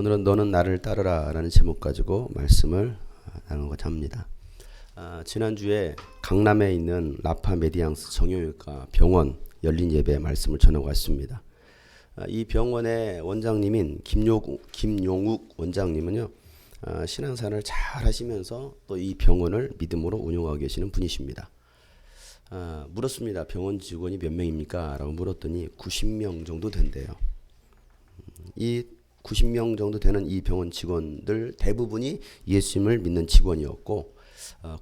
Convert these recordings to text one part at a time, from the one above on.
오늘은 너는 나를 따르라 라는 제목 가지고 말씀을 나누고자 합니다. 지난주에 강남에 있는 라파 메디앙스 정형외과 병원 열린 예배 말씀을 전하고 왔습니다. 이 병원의 원장님인 김용욱 원장님은요, 신앙생활을 잘 하시면서 또 이 병원을 믿음으로 운영하고 계시는 분이십니다. 물었습니다. 병원 직원이 몇 명입니까? 라고 물었더니 90명 정도 된대요. 이 90명 정도 되는 이 병원 직원들 대부분이 예수님을 믿는 직원이었고,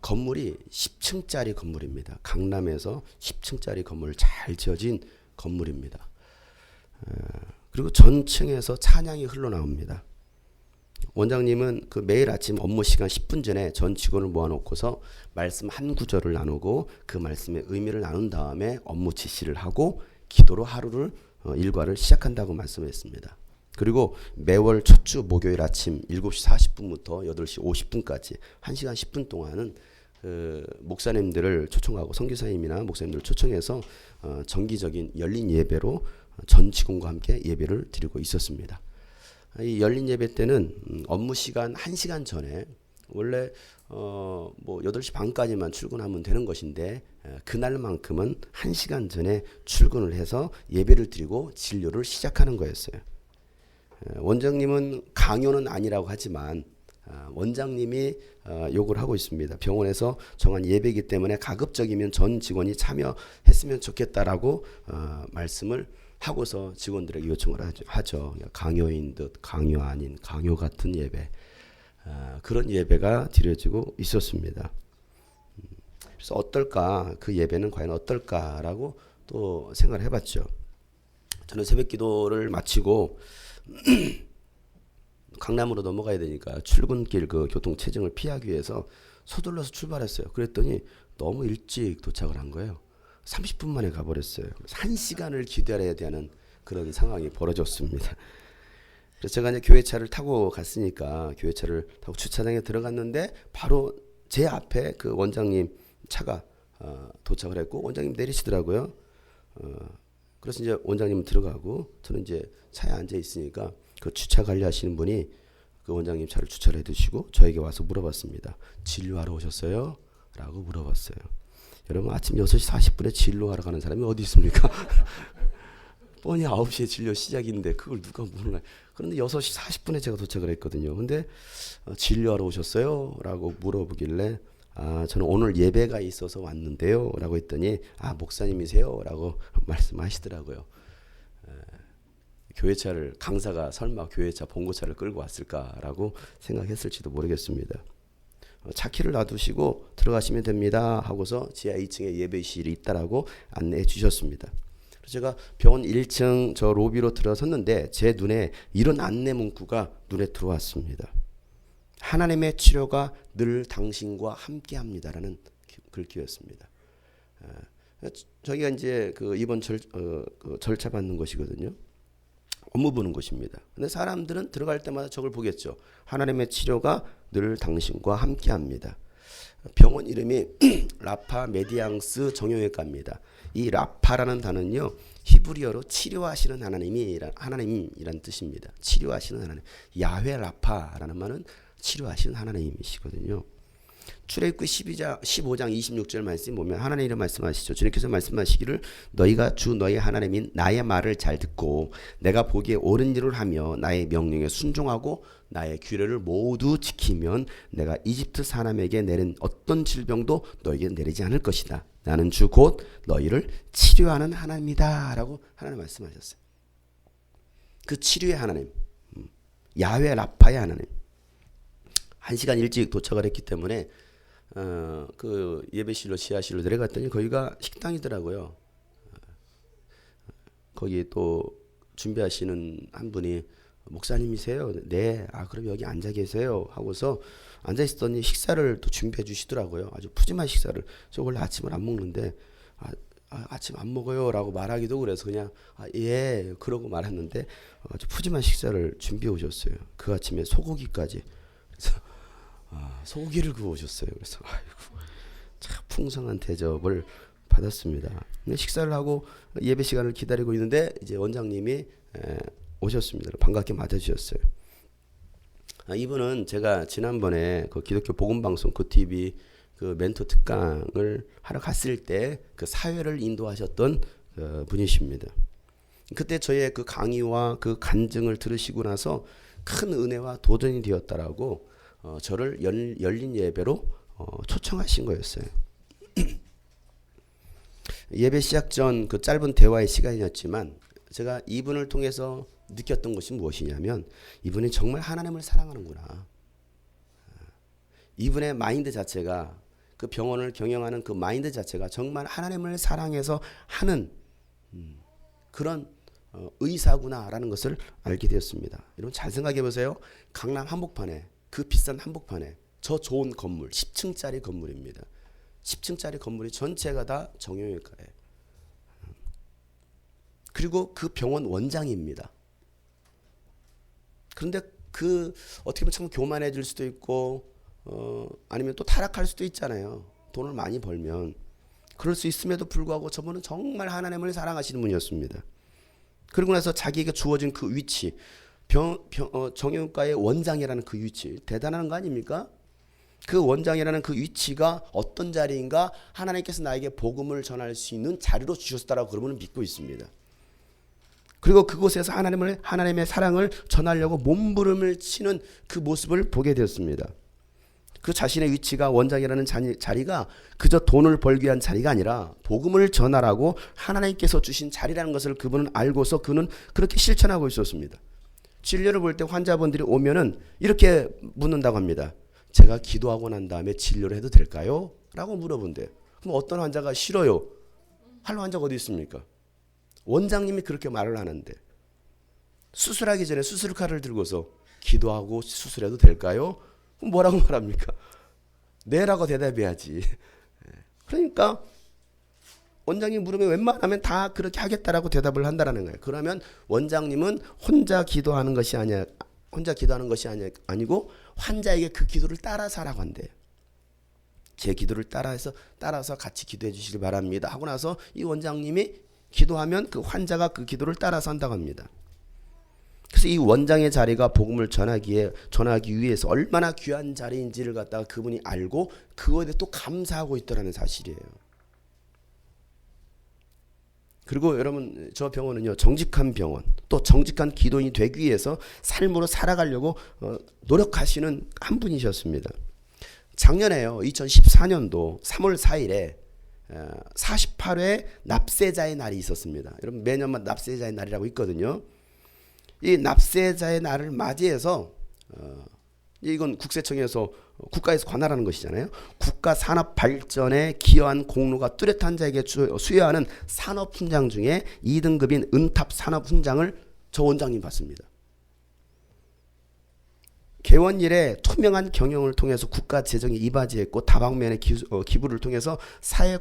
건물이 10층짜리 건물입니다. 강남에서 10층짜리 건물 잘 지어진 건물입니다. 그리고 전층에서 찬양이 흘러나옵니다. 원장님은 그 매일 아침 업무 시간 10분 전에 전 직원을 모아놓고서 말씀 한 구절을 나누고 그 말씀의 의미를 나눈 다음에 업무 지시를 하고 기도로 하루를 일과를 시작한다고 말씀했습니다. 그리고 매월 첫 주 목요일 아침 7시 40분부터 8시 50분까지 1시간 10분 동안은 목사님들을 초청하고 선교사님이나 목사님들을 초청해서 정기적인 열린 예배로 전 직원과 함께 예배를 드리고 있었습니다. 이 열린 예배 때는 업무 시간 1시간 전에 원래 뭐 8시 반까지만 출근하면 되는 것인데 그날만큼은 1시간 전에 출근을 해서 예배를 드리고 진료를 시작하는 거였어요. 원장님은 강요는 아니라고 하지만 원장님이 요구를 하고 있습니다. 병원에서 정한 예배이기 때문에 가급적이면 전 직원이 참여했으면 좋겠다라고 말씀을 하고서 직원들에게 요청을 하죠. 강요인 듯 강요 아닌 강요 같은 예배, 그런 예배가 드려지고 있었습니다. 그래서 어떨까, 그 예배는 과연 어떨까라고 또 생각을 해봤죠. 저는 새벽 기도를 마치고 강남으로 넘어가야 되니까 출근길 그 교통 체증을 피하기 위해서 서둘러서 출발했어요. 그랬더니 너무 일찍 도착을 한 거예요. 30분 만에 가버렸어요. 1시간을 기다려야 되는 그런 상황이 벌어졌습니다. 그래서 제가 이제 교회차를 타고 갔으니까 교회차를 타고 주차장에 들어갔는데 바로 제 앞에 그 원장님 차가 도착을 했고 원장님 내리시더라고요. 그래서 이제 원장님은 들어가고 저는 이제 차에 앉아 있으니까 그 주차 관리하시는 분이 그 원장님 차를 주차를 해두시고 저에게 와서 물어봤습니다. 진료하러 오셨어요? 라고 물어봤어요. 여러분, 아침 6시 40분에 진료하러 가는 사람이 어디 있습니까? 뻔히 9시에 진료 시작인데 그걸 누가 물어요? 그런데 6시 40분에 제가 도착을 했거든요. 근데 진료하러 오셨어요? 라고 물어보길래 저는 오늘 예배가 있어서 왔는데요 라고 했더니 목사님이세요? 라고 말씀하시더라고요. 교회차를, 강사가 설마 교회차 봉고차를 끌고 왔을까라고 생각했을지도 모르겠습니다. 차키를 놔두시고 들어가시면 됩니다 하고서 지하 2층에 예배실이 있다라고 안내해 주셨습니다. 그래서 제가 병원 1층 저 로비로 들어섰는데 제 눈에 이런 안내 문구가 눈에 들어왔습니다. 하나님의 치료가 늘 당신과 함께합니다라는 글귀였습니다. 저기가 이제 그 이번 절차 받는 것이거든요. 업무 보는 곳입니다. 근데 사람들은 들어갈 때마다 저걸 보겠죠. 하나님의 치료가 늘 당신과 함께합니다. 병원 이름이 라파 메디앙스 정형외과입니다. 이 라파라는 단어는요, 히브리어로 치료하시는 하나님이란 뜻입니다. 치료하시는 하나님. 야훼 라파라는 말은 치료하시는 하나님이시거든요. 출애굽기 15장 26절 말씀 보면 하나님이 말씀하시죠. 주님께서 말씀하시기를 너희가 주 너희 하나님인 나의 말을 잘 듣고 내가 보기에 옳은 일을 하며 나의 명령에 순종하고 나의 규례를 모두 지키면 내가 이집트 사람에게 내린 어떤 질병도 너에게 내리지 않을 것이다. 나는 주 곧 너희를 치료하는 하나님이다 라고 하나님 말씀하셨어요. 그 치료의 하나님, 야훼 라파의 하나님. 1시간 일찍 도착을 했기 때문에 그 예배실로 지하실로 내려갔더니 거기가 식당이더라고요. 거기 또 준비하시는 한 분이 목사님이세요? 네. 그럼 여기 앉아 계세요 하고서 앉아 있었더니 식사를 또 준비해 주시더라고요. 아주 푸짐한 식사를. 저 원래 아침을 안 먹는데 아침 안 먹어요 라고 말하기도 그래서 그냥 예 그러고 말았는데 아주 푸짐한 식사를 준비해 오셨어요. 그 아침에 소고기까지. 그래서 소고기를 구워 오셨어요. 그래서 참 풍성한 대접을 받았습니다. 식사를 하고 예배 시간을 기다리고 있는데 이제 원장님이 오셨습니다. 반갑게 맞아주셨어요. 이분은 제가 지난번에 그 기독교 복음방송 그 TV 그 멘토 특강을 하러 갔을 때 그 사회를 인도하셨던 분이십니다. 그때 저의 그 강의와 그 간증을 들으시고 나서 큰 은혜와 도전이 되었다라고 저를 열린 예배로 초청하신 거였어요. 예배 시작 전 그 짧은 대화의 시간이었지만 제가 이분을 통해서 느꼈던 것이 무엇이냐면 이분이 정말 하나님을 사랑하는구나. 이분의 마인드 자체가 그 병원을 경영하는 그 마인드 자체가 정말 하나님을 사랑해서 하는 그런 의사구나라는 것을 알게 되었습니다. 여러분 잘 생각해 보세요. 강남 한복판에 그 비싼 한복판에 저 좋은 건물 10층짜리 건물입니다. 10층짜리 건물이 전체가 다 정형외과예요. 그리고 그 병원 원장입니다. 그런데 그 어떻게 보면 참 교만해질 수도 있고 아니면 또 타락할 수도 있잖아요. 돈을 많이 벌면. 그럴 수 있음에도 불구하고 저분은 정말 하나님을 사랑하시는 분이었습니다. 그리고 나서 자기에게 주어진 그 위치, 정형외과의 원장이라는 그 위치, 대단한 거 아닙니까? 그 원장이라는 그 위치가 어떤 자리인가? 하나님께서 나에게 복음을 전할 수 있는 자리로 주셨다라고 그러면 믿고 있습니다. 그리고 그곳에서 하나님의 사랑을 전하려고 몸부림을 치는 그 모습을 보게 되었습니다. 그 자신의 위치가 원장이라는 자리가 그저 돈을 벌기 위한 자리가 아니라 복음을 전하라고 하나님께서 주신 자리라는 것을 그분은 알고서 그는 그렇게 실천하고 있었습니다. 진료를 볼 때 환자분들이 오면은 이렇게 묻는다고 합니다. 제가 기도하고 난 다음에 진료를 해도 될까요? 라고 물어본대요. 그럼 어떤 환자가 싫어요? 할 환자가 어디 있습니까? 원장님이 그렇게 말을 하는데 수술하기 전에 수술칼을 들고서 기도하고 수술해도 될까요? 그럼 뭐라고 말합니까? 네라고 대답해야지. 그러니까 원장님 물으면 웬만하면 다 그렇게 하겠다라고 대답을 한다라는 거예요. 그러면 원장님은 혼자 기도하는 것이 아니고 환자에게 그 기도를 따라서 하라고 한대요. 제 기도를 따라서 같이 기도해 주시길 바랍니다 하고 나서 이 원장님이 기도하면 그 환자가 그 기도를 따라서 한다고 합니다. 그래서 이 원장의 자리가 복음을 전하기 위해서 얼마나 귀한 자리인지를 갖다가 그분이 알고 그거에 대해 또 감사하고 있더라는 사실이에요. 그리고 여러분 저 병원은요 정직한 병원 또 정직한 기도인이 되기 위해서 삶으로 살아가려고 노력하시는 한 분이셨습니다. 작년에요 2014년도 3월 4일에 48회 납세자의 날이 있었습니다. 여러분 매년마다 납세자의 날이라고 있거든요. 이 납세자의 날을 맞이해서 이건 국가에서 관할하는 것이잖아요. 국가 산업 발전에 기여한 공로가 뚜렷한 자에게 수여하는 산업훈장 중에 2등급인 은탑 산업훈장을 저 원장님 받습니다. 개원 이래 투명한 경영을 통해서 국가 재정이 이바지했고 다방면의 기부를 통해서 사회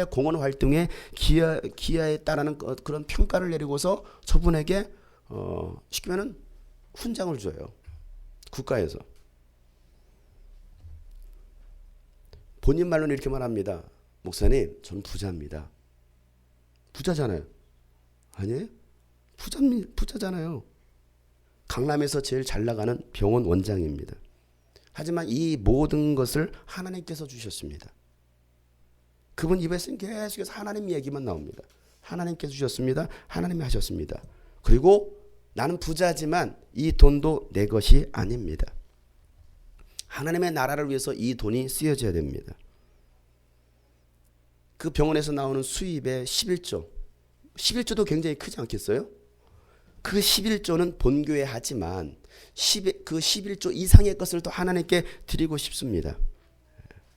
공헌 활동에 기여했다라는 그런 평가를 내리고서 저분에게 쉽게 말하면 훈장을 줘요. 국가에서. 본인 말로는 이렇게 말합니다. 목사님, 저는 부자입니다. 부자잖아요. 아니에요? 부자잖아요. 강남에서 제일 잘 나가는 병원 원장입니다. 하지만 이 모든 것을 하나님께서 주셨습니다. 그분 입에서는 계속해서 하나님 얘기만 나옵니다. 하나님께서 주셨습니다. 하나님이 하셨습니다. 그리고 나는 부자지만 이 돈도 내 것이 아닙니다. 하나님의 나라를 위해서 이 돈이 쓰여져야 됩니다. 그 병원에서 나오는 수입의 11조도 굉장히 크지 않겠어요? 그 11조는 본교에 하지만 그 11조 이상의 것을 또 하나님께 드리고 싶습니다.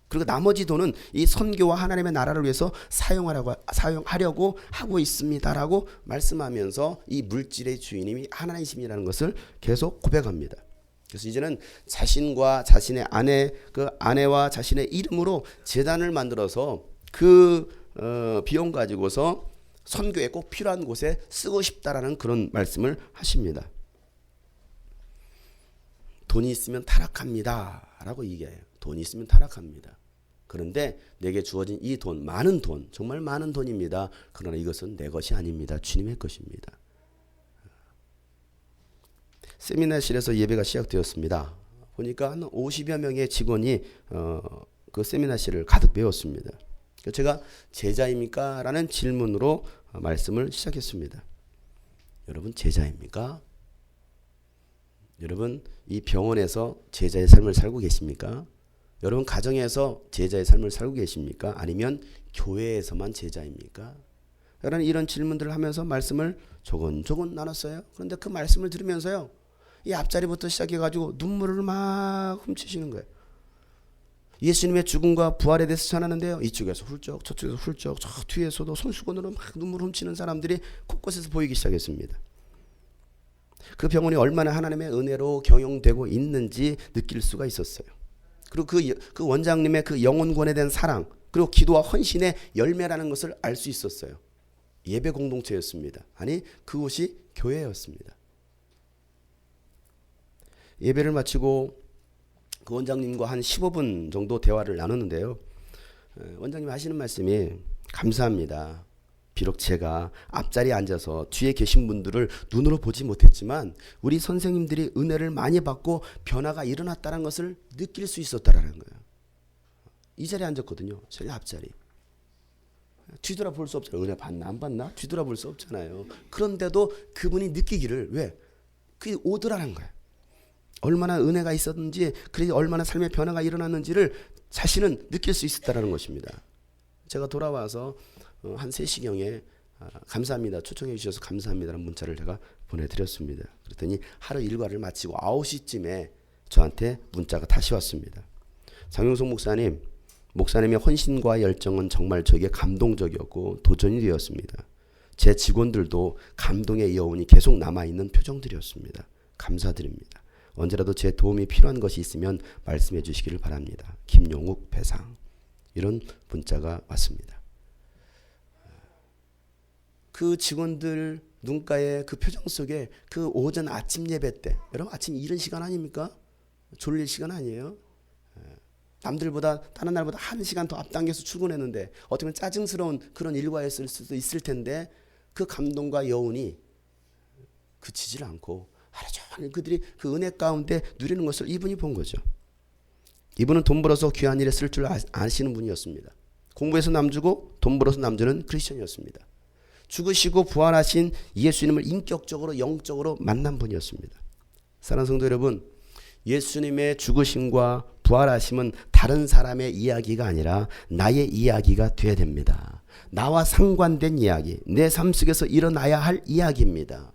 그리고 나머지 돈은 이 선교와 하나님의 나라를 위해서 사용하려고 하고 있습니다라고 말씀하면서 이 물질의 주인님이 하나님이시라는 것을 계속 고백합니다. 그래서 이제는 자신과 자신의 아내와 자신의 이름으로 제단을 만들어서 그 비용 가지고서 선교에 꼭 필요한 곳에 쓰고 싶다라는 그런 말씀을 하십니다. 돈이 있으면 타락합니다 라고 얘기해요. 돈이 있으면 타락합니다. 그런데 내게 주어진 이 돈, 많은 돈, 정말 많은 돈입니다. 그러나 이것은 내 것이 아닙니다. 주님의 것입니다. 세미나실에서 예배가 시작되었습니다. 보니까 한 50여 명의 직원이 그 세미나실을 가득 메웠습니다. 제가 제자입니까? 라는 질문으로 말씀을 시작했습니다. 여러분 제자입니까? 여러분 이 병원에서 제자의 삶을 살고 계십니까? 여러분 가정에서 제자의 삶을 살고 계십니까? 아니면 교회에서만 제자입니까? 라는 이런 질문들을 하면서 말씀을 조곤조곤 나눴어요. 그런데 그 말씀을 들으면서요, 이 앞자리부터 시작해가지고 눈물을 막 훔치시는 거예요. 예수님의 죽음과 부활에 대해서 전하는데요, 이쪽에서 훌쩍 저쪽에서 훌쩍 저 뒤에서도 손수건으로 막 눈물 훔치는 사람들이 곳곳에서 보이기 시작했습니다. 그 병원이 얼마나 하나님의 은혜로 경영되고 있는지 느낄 수가 있었어요. 그리고 그 원장님의 그 영혼권에 대한 사랑, 그리고 기도와 헌신의 열매라는 것을 알 수 있었어요. 예배 공동체였습니다. 아니, 그곳이 교회였습니다. 예배를 마치고 그 원장님과 한 15분 정도 대화를 나눴는데요, 원장님 하시는 말씀이, 감사합니다. 비록 제가 앞자리에 앉아서 뒤에 계신 분들을 눈으로 보지 못했지만 우리 선생님들이 은혜를 많이 받고 변화가 일어났다는 것을 느낄 수 있었다라는 거예요. 이 자리에 앉았거든요. 제일 앞자리. 뒤돌아볼 수 없잖아요. 은혜 받나 안 받나? 뒤돌아볼 수 없잖아요. 그런데도 그분이 느끼기를, 왜? 그게 오더라는 거예요. 얼마나 은혜가 있었는지, 그래서 얼마나 삶의 변화가 일어났는지를 자신은 느낄 수 있었다는 것입니다. 제가 돌아와서 한 3시경에 감사합니다, 초청해 주셔서 감사합니다라는 문자를 제가 보내드렸습니다. 그랬더니 하루 일과를 마치고 9시쯤에 저한테 문자가 다시 왔습니다. 장용석 목사님의 헌신과 열정은 정말 저에게 감동적이었고 도전이 되었습니다. 제 직원들도 감동의 여운이 계속 남아있는 표정들이었습니다. 감사드립니다. 언제라도 제 도움이 필요한 것이 있으면 말씀해 주시기를 바랍니다. 김용욱 배상. 이런 문자가 왔습니다. 그 직원들 눈가에 그 표정 속에 그 오전 아침 예배 때, 여러분 아침 이른 시간 아닙니까? 졸릴 시간 아니에요? 남들보다 다른 날보다 1시간 더 앞당겨서 출근했는데 어떻게 보면 짜증스러운 그런 일과였을 수도 있을 텐데 그 감동과 여운이 그치질 않고 하루 종일 그들이 그 은혜 가운데 누리는 것을 이분이 본 거죠. 이분은 돈 벌어서 귀한 일에 쓸 줄 아시는 분이었습니다. 공부해서 남주고 돈 벌어서 남주는 크리스천이었습니다. 죽으시고 부활하신 예수님을 인격적으로 영적으로 만난 분이었습니다. 사랑하는 성도 여러분, 예수님의 죽으심과 부활하심은 다른 사람의 이야기가 아니라 나의 이야기가 돼야 됩니다. 나와 상관된 이야기, 내 삶 속에서 일어나야 할 이야기입니다.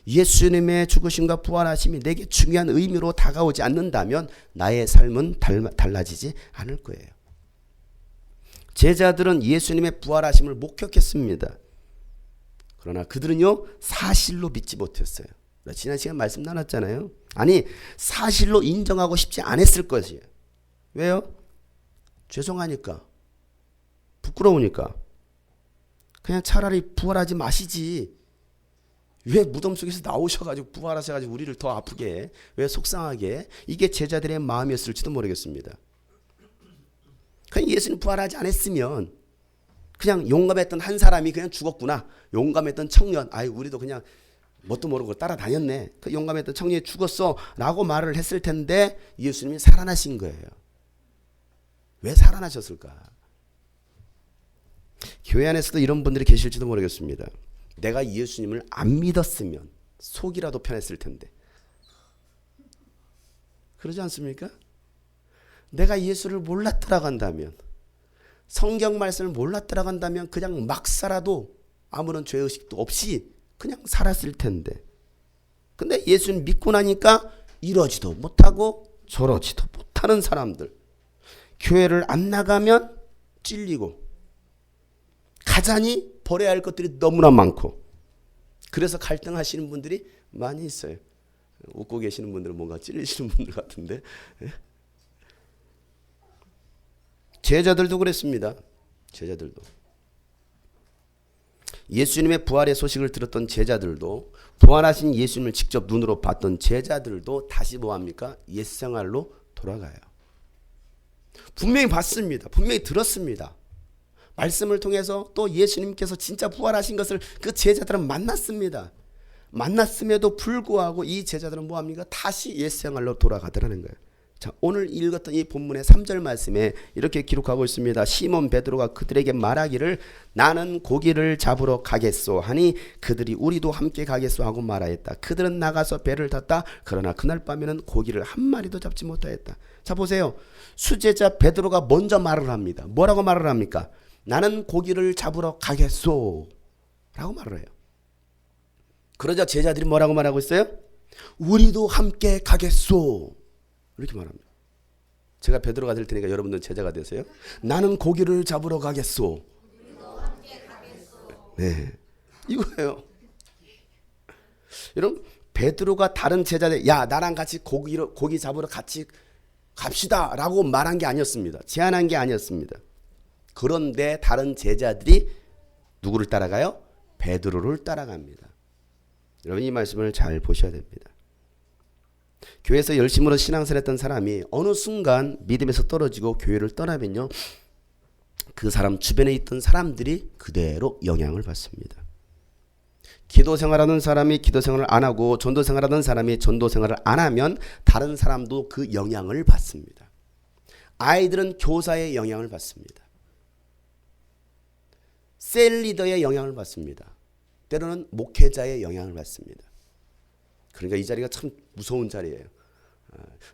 예수님의 죽으심과 부활하심이 내게 중요한 의미로 다가오지 않는다면 나의 삶은 달라지지 않을 거예요. 제자들은 예수님의 부활하심을 목격했습니다. 그러나 그들은요, 사실로 믿지 못했어요. 지난 시간 말씀 나눴잖아요. 아니, 사실로 인정하고 싶지 않았을 것이에요. 왜요? 죄송하니까, 부끄러우니까. 그냥 차라리 부활하지 마시지. 왜 무덤 속에서 나오셔가지고 부활하셔가지고 우리를 더 아프게 해? 왜 속상하게 해? 이게 제자들의 마음이었을지도 모르겠습니다. 그냥 예수님 부활하지 않았으면 그냥 용감했던 한 사람이 그냥 죽었구나. 용감했던 청년, 우리도 그냥 뭣도 모르고 따라다녔네. 그 용감했던 청년이 죽었어 라고 말을 했을 텐데 예수님이 살아나신 거예요. 왜 살아나셨을까? 교회 안에서도 이런 분들이 계실지도 모르겠습니다. 내가 예수님을 안 믿었으면 속이라도 편했을 텐데. 그러지 않습니까? 내가 예수를 몰랐더라고 한다면, 성경 말씀을 몰랐더라고 한다면 그냥 막 살아도 아무런 죄의식도 없이 그냥 살았을 텐데. 근데 예수님 믿고 나니까 이러지도 못하고 저러지도 못하는 사람들. 교회를 안 나가면 찔리고 가자니 버려야 할 것들이 너무나 많고, 그래서 갈등하시는 분들이 많이 있어요. 웃고 계시는 분들은 뭔가 찔리시는 분들 같은데. 제자들도 그랬습니다. 제자들도. 예수님의 부활의 소식을 들었던 제자들도, 부활하신 예수님을 직접 눈으로 봤던 제자들도 다시 뭐합니까? 옛생활로 돌아가요. 분명히 봤습니다. 분명히 들었습니다. 말씀을 통해서 또 예수님께서 진짜 부활하신 것을 그 제자들은 만났습니다. 만났음에도 불구하고 이 제자들은 뭐합니까? 다시 옛 생활로 돌아가더라는 거예요. 자, 오늘 읽었던 이 본문의 3절 말씀에 이렇게 기록하고 있습니다. 시몬 베드로가 그들에게 말하기를 나는 고기를 잡으러 가겠소 하니 그들이 우리도 함께 가겠소 하고 말하였다. 그들은 나가서 배를 탔다. 그러나 그날 밤에는 고기를 한 마리도 잡지 못하였다. 자, 보세요. 수제자 베드로가 먼저 말을 합니다. 뭐라고 말을 합니까? 나는 고기를 잡으러 가겠소 라고 말을 해요. 그러자 제자들이 뭐라고 말하고 있어요? 우리도 함께 가겠소 이렇게 말합니다. 제가 베드로가 될 테니까 여러분들 제자가 되세요. 나는 고기를 잡으러 가겠소. 네, 이거예요. 여러분, 베드로가 다른 제자들, 야 나랑 같이 고기 잡으러 같이 갑시다 라고 말한 게 아니었습니다. 제안한 게 아니었습니다. 그런데 다른 제자들이 누구를 따라가요? 베드로를 따라갑니다. 여러분, 이 말씀을 잘 보셔야 됩니다. 교회에서 열심으로 신앙생활 했던 사람이 어느 순간 믿음에서 떨어지고 교회를 떠나면요, 그 사람 주변에 있던 사람들이 그대로 영향을 받습니다. 기도 생활하는 사람이 기도 생활을 안 하고 전도 생활하는 사람이 전도 생활을 안 하면 다른 사람도 그 영향을 받습니다. 아이들은 교사의 영향을 받습니다. 셀 리더의 영향을 받습니다. 때로는 목회자의 영향을 받습니다. 그러니까 이 자리가 참 무서운 자리예요.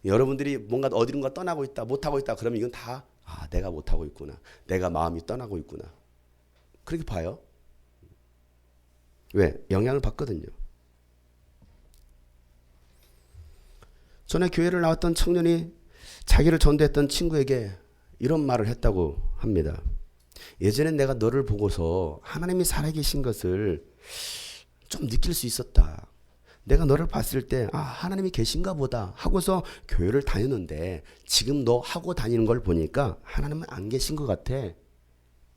여러분들이 뭔가 어디론가 떠나고 있다, 못하고 있다 그러면 이건 다 내가 못하고 있구나. 내가 마음이 떠나고 있구나. 그렇게 봐요. 왜? 영향을 받거든요. 전에 교회를 나왔던 청년이 자기를 전도했던 친구에게 이런 말을 했다고 합니다. 예전엔 내가 너를 보고서 하나님이 살아계신 것을 좀 느낄 수 있었다. 내가 너를 봤을 때 하나님이 계신가 보다 하고서 교회를 다녔는데 지금 너 하고 다니는 걸 보니까 하나님은 안 계신 것 같아.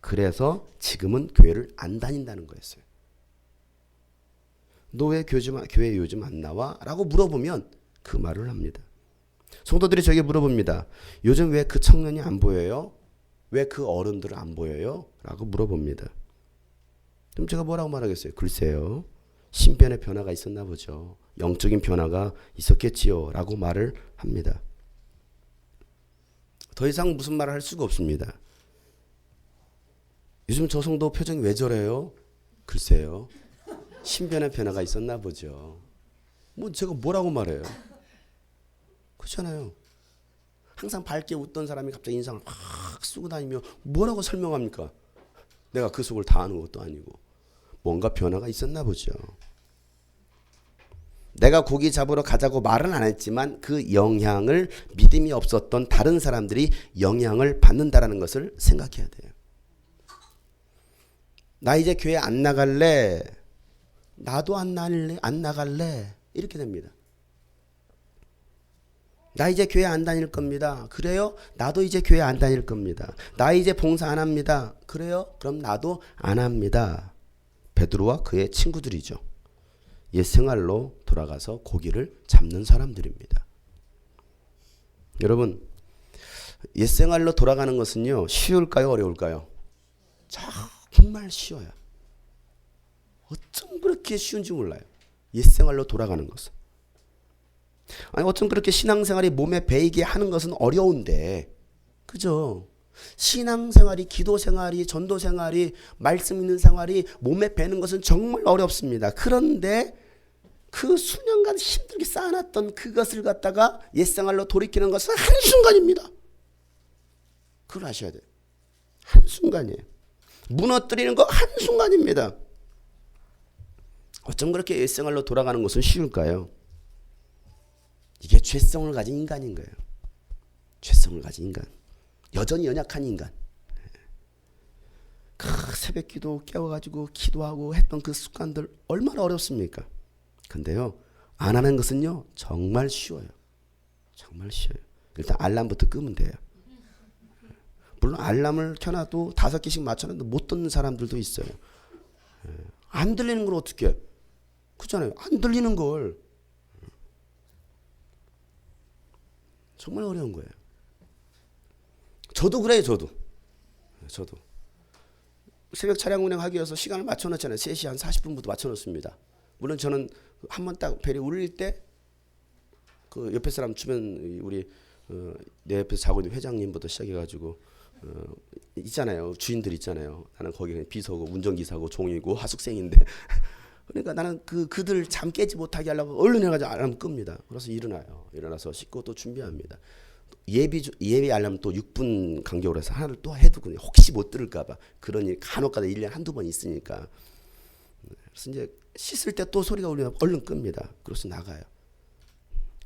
그래서 지금은 교회를 안 다닌다는 거였어요. 너 왜 교회 요즘 안 나와? 라고 물어보면 그 말을 합니다. 성도들이 저에게 물어봅니다. 요즘 왜 그 청년이 안 보여요? 왜 그 어른들은 안 보여요? 라고 물어봅니다. 그럼 제가 뭐라고 말하겠어요? 글쎄요. 신변의 변화가 있었나 보죠. 영적인 변화가 있었겠지요. 라고 말을 합니다. 더 이상 무슨 말을 할 수가 없습니다. 요즘 저 성도 표정이 왜 저래요? 글쎄요. 신변의 변화가 있었나 보죠. 뭐 제가 뭐라고 말해요? 그렇잖아요. 항상 밝게 웃던 사람이 갑자기 인상을 확 쓰고 다니며 뭐라고 설명합니까? 내가 그 속을 다 아는 것도 아니고. 뭔가 변화가 있었나 보죠. 내가 고기 잡으러 가자고 말은 안 했지만 그 영향을 믿음이 없었던 다른 사람들이 영향을 받는다라는 것을 생각해야 돼요. 나 이제 교회 안 나갈래. 나도 안 나갈래. 이렇게 됩니다. 나 이제 교회 안 다닐 겁니다. 그래요? 나도 이제 교회 안 다닐 겁니다. 나 이제 봉사 안 합니다. 그래요? 그럼 나도 안 합니다. 베드로와 그의 친구들이죠. 옛 생활로 돌아가서 고기를 잡는 사람들입니다. 여러분, 옛 생활로 돌아가는 것은요, 쉬울까요? 어려울까요? 정말 쉬워요. 어쩜 그렇게 쉬운지 몰라요. 옛 생활로 돌아가는 것은. 아니, 어쩜 그렇게 신앙생활이 몸에 배이게 하는 것은 어려운데, 그죠? 신앙생활이, 기도생활이, 전도생활이, 말씀 있는 생활이 몸에 배는 것은 정말 어렵습니다. 그런데 그 수년간 힘들게 쌓아놨던 그것을 갖다가 옛생활로 돌이키는 것은 한순간입니다. 그걸 아셔야 돼요. 한순간이에요. 무너뜨리는 거 한순간입니다. 어쩜 그렇게 옛생활로 돌아가는 것은 쉬울까요? 이게 죄성을 가진 인간인 거예요. 죄성을 가진 인간. 여전히 연약한 인간. 새벽 기도 깨워가지고 기도하고 했던 그 습관들 얼마나 어렵습니까? 근데요, 안 하는 것은요 정말 쉬워요. 정말 쉬워요. 일단 알람부터 끄면 돼요. 물론 알람을 켜놔도 5개씩 맞춰놔도 못 듣는 사람들도 있어요. 안 들리는 걸 어떻게 해? 그렇잖아요. 안 들리는 걸. 정말 어려운 거예요. 저도 그래요. 저도 새벽 차량 운행하기 위해서 시간을 맞춰놓잖아요. 3시 한 40분부터 맞춰놓습니다. 물론 저는 한 번 딱 벨이 울릴 때 그 옆에 사람 주변 우리 내 옆에서 자고 있는 회장님부터 시작해가지고 있잖아요. 주인들 있잖아요. 나는 거기 비서고 운전기사고 종이고 하숙생인데 그러니까 나는 그들 잠 깨지 못하게 하려고 얼른 해가지고 알람 끕니다. 그래서 일어나요. 일어나서 씻고 또 준비합니다. 예비 알람 또 6분 간격으로 해서 하나를 또 해두고 혹시 못 들을까봐 그런 일 간혹가다 1년에 한두 번 있으니까. 그래서 이제 씻을 때 또 소리가 울리면 얼른 끕니다. 그래서 나가요.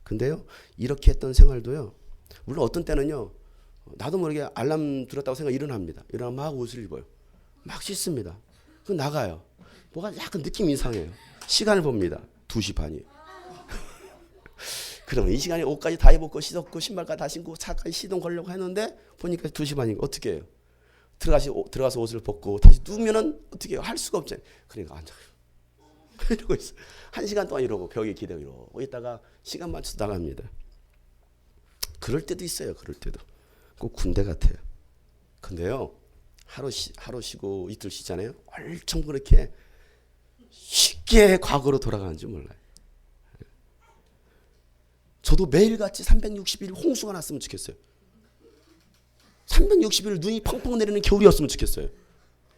근데요, 이렇게 했던 생활도요, 물론 어떤 때는요, 나도 모르게 알람 들었다고 생각 일어납니다. 일어나면 막 옷을 입어요. 막 씻습니다. 그럼 나가요. 뭐가 약간 느낌이 이상해요. 시간을 봅니다. 2시 반이. 그러면 이 시간에 옷까지 다 입었고 씻었고 신발까지 다 신고 차까지 시동 걸려고 했는데 보니까 2시 반이니까 어떻게 해요? 들어가서 옷을 벗고 다시 누우면은 어떻게 해요? 할 수가 없잖아요. 그러니까 앉아요. 이러고 있어요. 1시간 동안 이러고 벽에 기대고 이러고 있다가 시간 맞춰서 나갑니다. 그럴 때도 있어요. 그럴 때도. 꼭 군대 같아요. 근데요, 하루 쉬고 이틀 쉬잖아요. 얼청 그렇게 쉽게 과거로 돌아가는지 몰라요. 저도 매일같이 360일 홍수가 났으면 좋겠어요. 360일 눈이 펑펑 내리는 겨울이었으면 좋겠어요.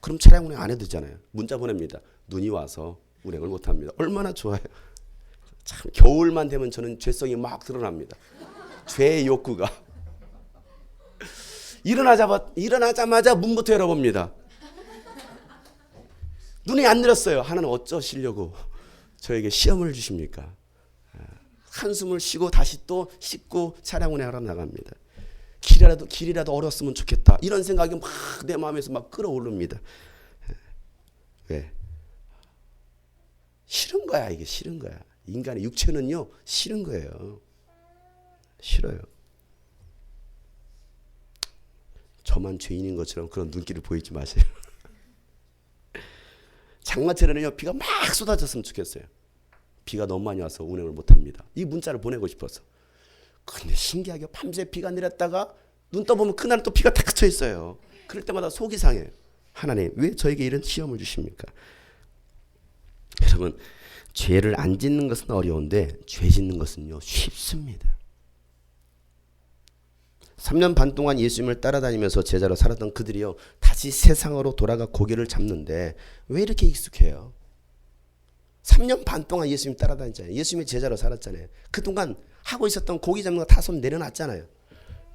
그럼 차량 운행 안 해도 되잖아요. 문자 보냅니다. 눈이 와서 운행을 못합니다. 얼마나 좋아요. 참 겨울만 되면 저는 죄성이 막 드러납니다. 죄의 욕구가. 일어나자마자 문부터 열어봅니다. 눈이 안 내렸어요. 하나는 어쩌시려고 저에게 시험을 주십니까? 한숨을 쉬고 다시 또 씻고 차량 운행하러 나갑니다. 길이라도 어렸으면 좋겠다. 이런 생각이 막 내 마음에서 막 끌어오릅니다. 왜? 싫은 거야. 이게 싫은 거야. 인간의 육체는요, 싫은 거예요. 싫어요. 저만 죄인인 것처럼 그런 눈길을 보이지 마세요. 장마철에는요, 비가 막 쏟아졌으면 좋겠어요. 비가 너무 많이 와서 운행을 못합니다. 이 문자를 보내고 싶어서. 근데 신기하게 밤새 비가 내렸다가 눈 떠보면 그날 또 비가 탁 그쳐 있어요. 그럴 때마다 속이 상해요. 하나님, 왜 저에게 이런 시험을 주십니까? 여러분, 죄를 안 짓는 것은 어려운데 죄 짓는 것은요, 쉽습니다. 3년 반 동안 예수님을 따라다니면서 제자로 살았던 그들이요, 다시 세상으로 돌아가 고개를 잡는데 왜 이렇게 익숙해요? 3년 반 동안 예수님 따라다녔잖아요. 예수님의 제자로 살았잖아요. 그동안 하고 있었던 고기 잡는 거 다 손 내려놨잖아요.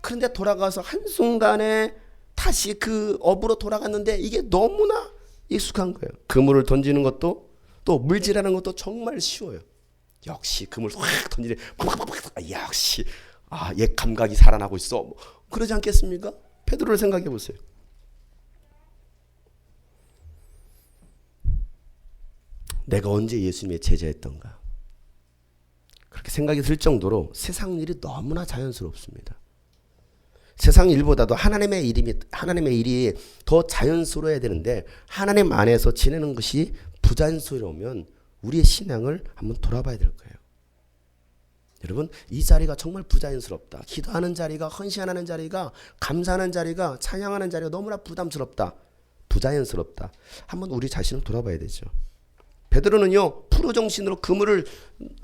그런데 돌아가서 한순간에 다시 그 업으로 돌아갔는데 이게 너무나 익숙한 거예요. 그물을 던지는 것도 또 물질하는 것도 정말 쉬워요. 역시 그물 확 던지네. 역시 옛 감각이 살아나고 있어. 그러지 않겠습니까? 베드로를 생각해 보세요. 내가 언제 예수님의 제자였던가. 그렇게 생각이 들 정도로 세상 일이 너무나 자연스럽습니다. 세상 일보다도 하나님의 일이 더 자연스러워야 되는데 하나님 안에서 지내는 것이 부자연스러우면 우리의 신앙을 한번 돌아봐야 될 거예요. 여러분, 이 자리가 정말 부자연스럽다. 기도하는 자리가, 헌신하는 자리가, 감사하는 자리가, 찬양하는 자리가 너무나 부담스럽다. 부자연스럽다. 한번 우리 자신을 돌아봐야 되죠. 베드로는요, 프로 정신으로 그물을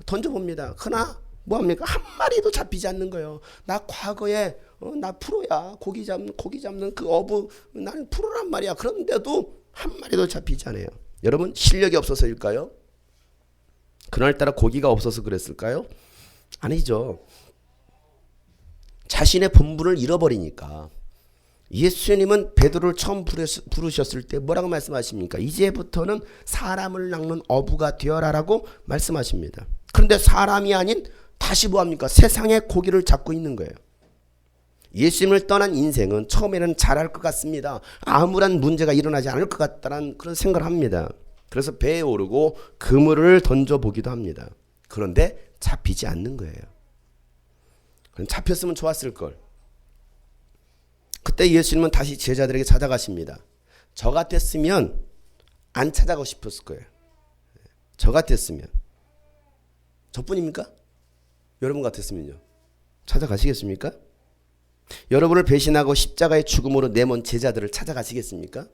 던져봅니다. 그러나 뭐합니까? 한 마리도 잡히지 않는 거예요. 나 과거에 나 프로야. 고기 잡는 그 어부, 나는 프로란 말이야. 그런데도 한 마리도 잡히지 않아요. 여러분, 실력이 없어서일까요? 그날따라 고기가 없어서 그랬을까요? 아니죠. 자신의 본분을 잃어버리니까. 예수님은 베드로를 처음 부르셨을 때 뭐라고 말씀하십니까? 이제부터는 사람을 낚는 어부가 되어라라고 말씀하십니다. 그런데 사람이 아닌 다시 뭐합니까? 세상의 고기를 잡고 있는 거예요. 예수님을 떠난 인생은 처음에는 잘할 것 같습니다. 아무런 문제가 일어나지 않을 것 같다는 그런 생각을 합니다. 그래서 배에 오르고 그물을 던져보기도 합니다. 그런데 잡히지 않는 거예요. 그럼 잡혔으면 좋았을 걸. 그때 예수님은 다시 제자들에게 찾아가십니다. 저 같았으면 안 찾아가고 싶었을 거예요. 저 같았으면. 저뿐입니까? 여러분 같았으면요. 찾아가시겠습니까? 여러분을 배신하고 십자가의 죽음으로 내몬 제자들을 찾아가시겠습니까?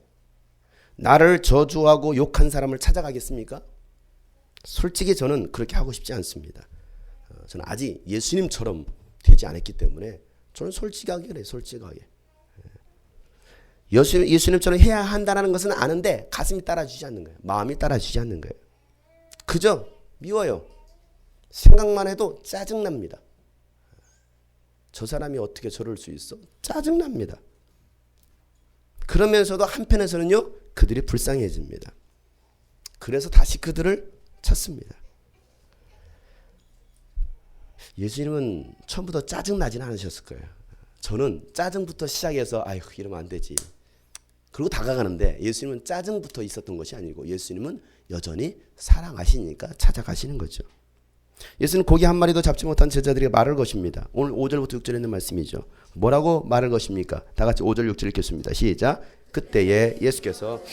나를 저주하고 욕한 사람을 찾아가겠습니까? 솔직히 저는 그렇게 하고 싶지 않습니다. 저는 아직 예수님처럼 되지 않았기 때문에 저는 솔직하게 그래요. 솔직하게. 예수님처럼 해야 한다는 것은 아는데 가슴이 따라주지 않는 거예요. 마음이 따라주지 않는 거예요. 그저 미워요. 생각만 해도 짜증납니다. 저 사람이 어떻게 저럴 수 있어? 짜증납니다. 그러면서도 한편에서는요, 그들이 불쌍해집니다. 그래서 다시 그들을 찾습니다. 예수님은 처음부터 짜증나진 않으셨을 거예요. 저는 짜증부터 시작해서 아이고 이러면 안 되지. 그리고 다가가는데 예수님은 짜증부터 있었던 것이 아니고 예수님은 여전히 사랑하시니까 찾아가시는 거죠. 예수는 고기 한 마리도 잡지 못한 제자들에게 말을 것입니다. 오늘 5절부터 6절에 있는 말씀이죠. 뭐라고 말을 것입니까? 다 같이 5절 6절 읽겠습니다. 시작. 그때에 예수께서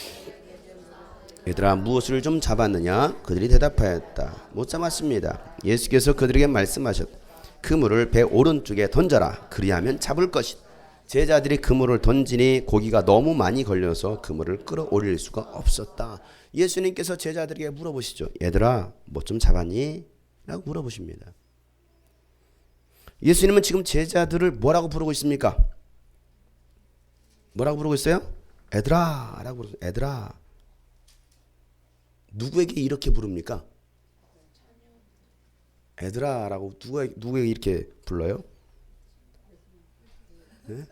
얘들아 무엇을 좀 잡았느냐? 그들이 대답하였다. 못 잡았습니다. 예수께서 그들에게 말씀하셨다. 그물을 배 오른쪽에 던져라. 그리하면 잡을 것이다. 제자들이 그물을 던지니 고기가 너무 많이 걸려서 그물을 끌어올릴 수가 없었다. 예수님께서 제자들에게 물어보시죠. 얘들아 뭐 좀 잡았니? 라고 물어보십니다. 예수님은 지금 제자들을 뭐라고 부르고 있습니까? 뭐라고 부르고 있어요? 애들아 라고 부르고 있어요. 애들아. 누구에게 이렇게 부릅니까? 애들아 라고 누구에게 이렇게 불러요? 네?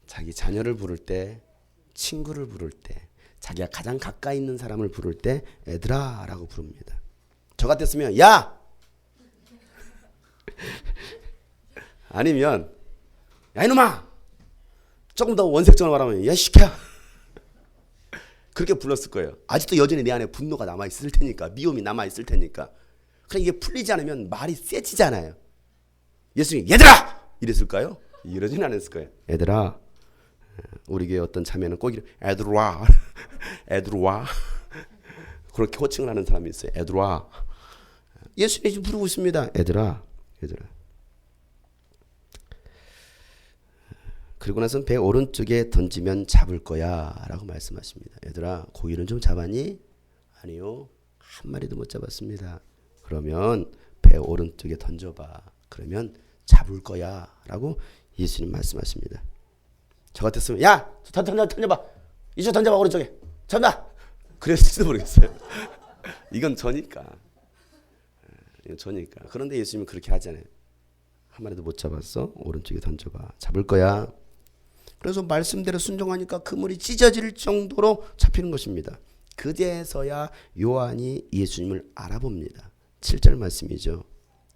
자기 자녀를 부를 때, 친구를 부를 때, 자기가 가장 가까이 있는 사람을 부를 때 애들아 라고 부릅니다. 저 같았으면 야! 아니면 야 이놈아! 조금 더 원색적으로 말하면 야 시키야! 그렇게 불렀을 거예요. 아직도 여전히 내 안에 분노가 남아있을 테니까, 미움이 남아있을 테니까. 그러니까 이게 풀리지 않으면 말이 세지잖아요. 예수님이 얘들아! 이랬을까요? 이러진 않았을 거예요. 얘들아. 우리 교회 어떤 자매는 꼭 애들아 애들아 그렇게 호칭을 하는 사람이 있어요. 애들아. 예수님이 지금 부르고 있습니다. 애들아 얘들아. 그리고 나서 배 오른쪽에 던지면 잡을 거야 라고 말씀하십니다. 얘들아 고기는 좀 잡았니? 아니요 한 마리도 못 잡았습니다. 그러면 배 오른쪽에 던져봐. 그러면 잡을 거야 라고 예수님 말씀하십니다. 저 같았으면 야 던져봐. 이쪽 던져봐 오른쪽에. 잡나. 그랬을지도 모르겠어요. 이건 저니까. 이건 저니까. 그런데 예수님은 그렇게 하잖아요. 한 마리도 못 잡았어. 오른쪽에 던져봐. 잡을 거야. 그래서 말씀대로 순종하니까 그물이 찢어질 정도로 잡히는 것입니다. 그제서야 요한이 예수님을 알아봅니다. 7절 말씀이죠.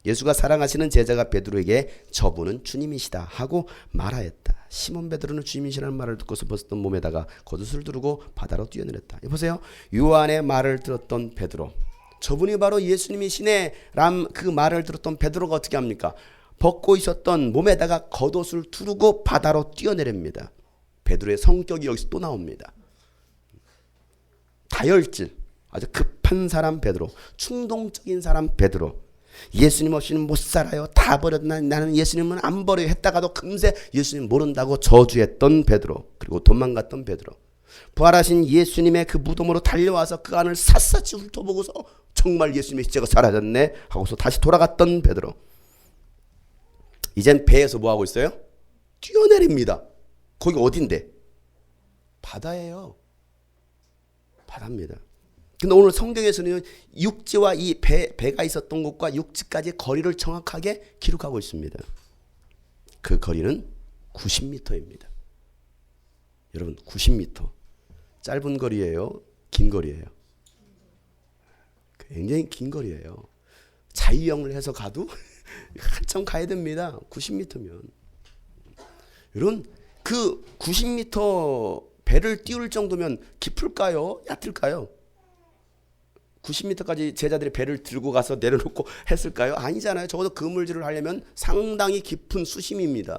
예수가 사랑하시는 제자가 베드로에게 저분은 주님이시다 하고 말하였다. 시몬 베드로는 주님이시라는 말을 듣고서 벗었던 몸에다가 겉옷을 두르고 바다로 뛰어내렸다. 보세요. 요한의 말을 들었던 베드로. 저분이 바로 예수님이시네 란 그 말을 들었던 베드로가 어떻게 합니까? 벗고 있었던 몸에다가 겉옷을 두르고 바다로 뛰어내립니다. 베드로의 성격이 여기서 또 나옵니다. 다혈질, 아주 급한 사람 베드로, 충동적인 사람 베드로. 예수님 없이는 못 살아요. 다 버렸나? 나는 예수님은 안 버려요. 했다가도 금세 예수님 모른다고 저주했던 베드로. 그리고 도망갔던 베드로. 부활하신 예수님의 그 무덤으로 달려와서 그 안을 샅샅이 훑어보고서 정말 예수님의 시체가 사라졌네 하고서 다시 돌아갔던 베드로. 이젠 배에서 뭐 하고 있어요? 뛰어내립니다. 거기 어딘데? 바다예요. 바다입니다. 근데 오늘 성경에서는 육지와 이 배가 있었던 곳과 육지까지 거리를 정확하게 기록하고 있습니다. 그 거리는 90m입니다. 여러분 90m. 짧은 거리예요? 긴 거리예요? 굉장히 긴 거리예요. 자유형을 해서 가도 한참 가야 됩니다. 90m면. 여러분 그 90m 배를 띄울 정도면 깊을까요? 얕을까요? 90m까지 제자들이 배를 들고 가서 내려놓고 했을까요? 아니잖아요. 적어도 그물질을 하려면 상당히 깊은 수심입니다.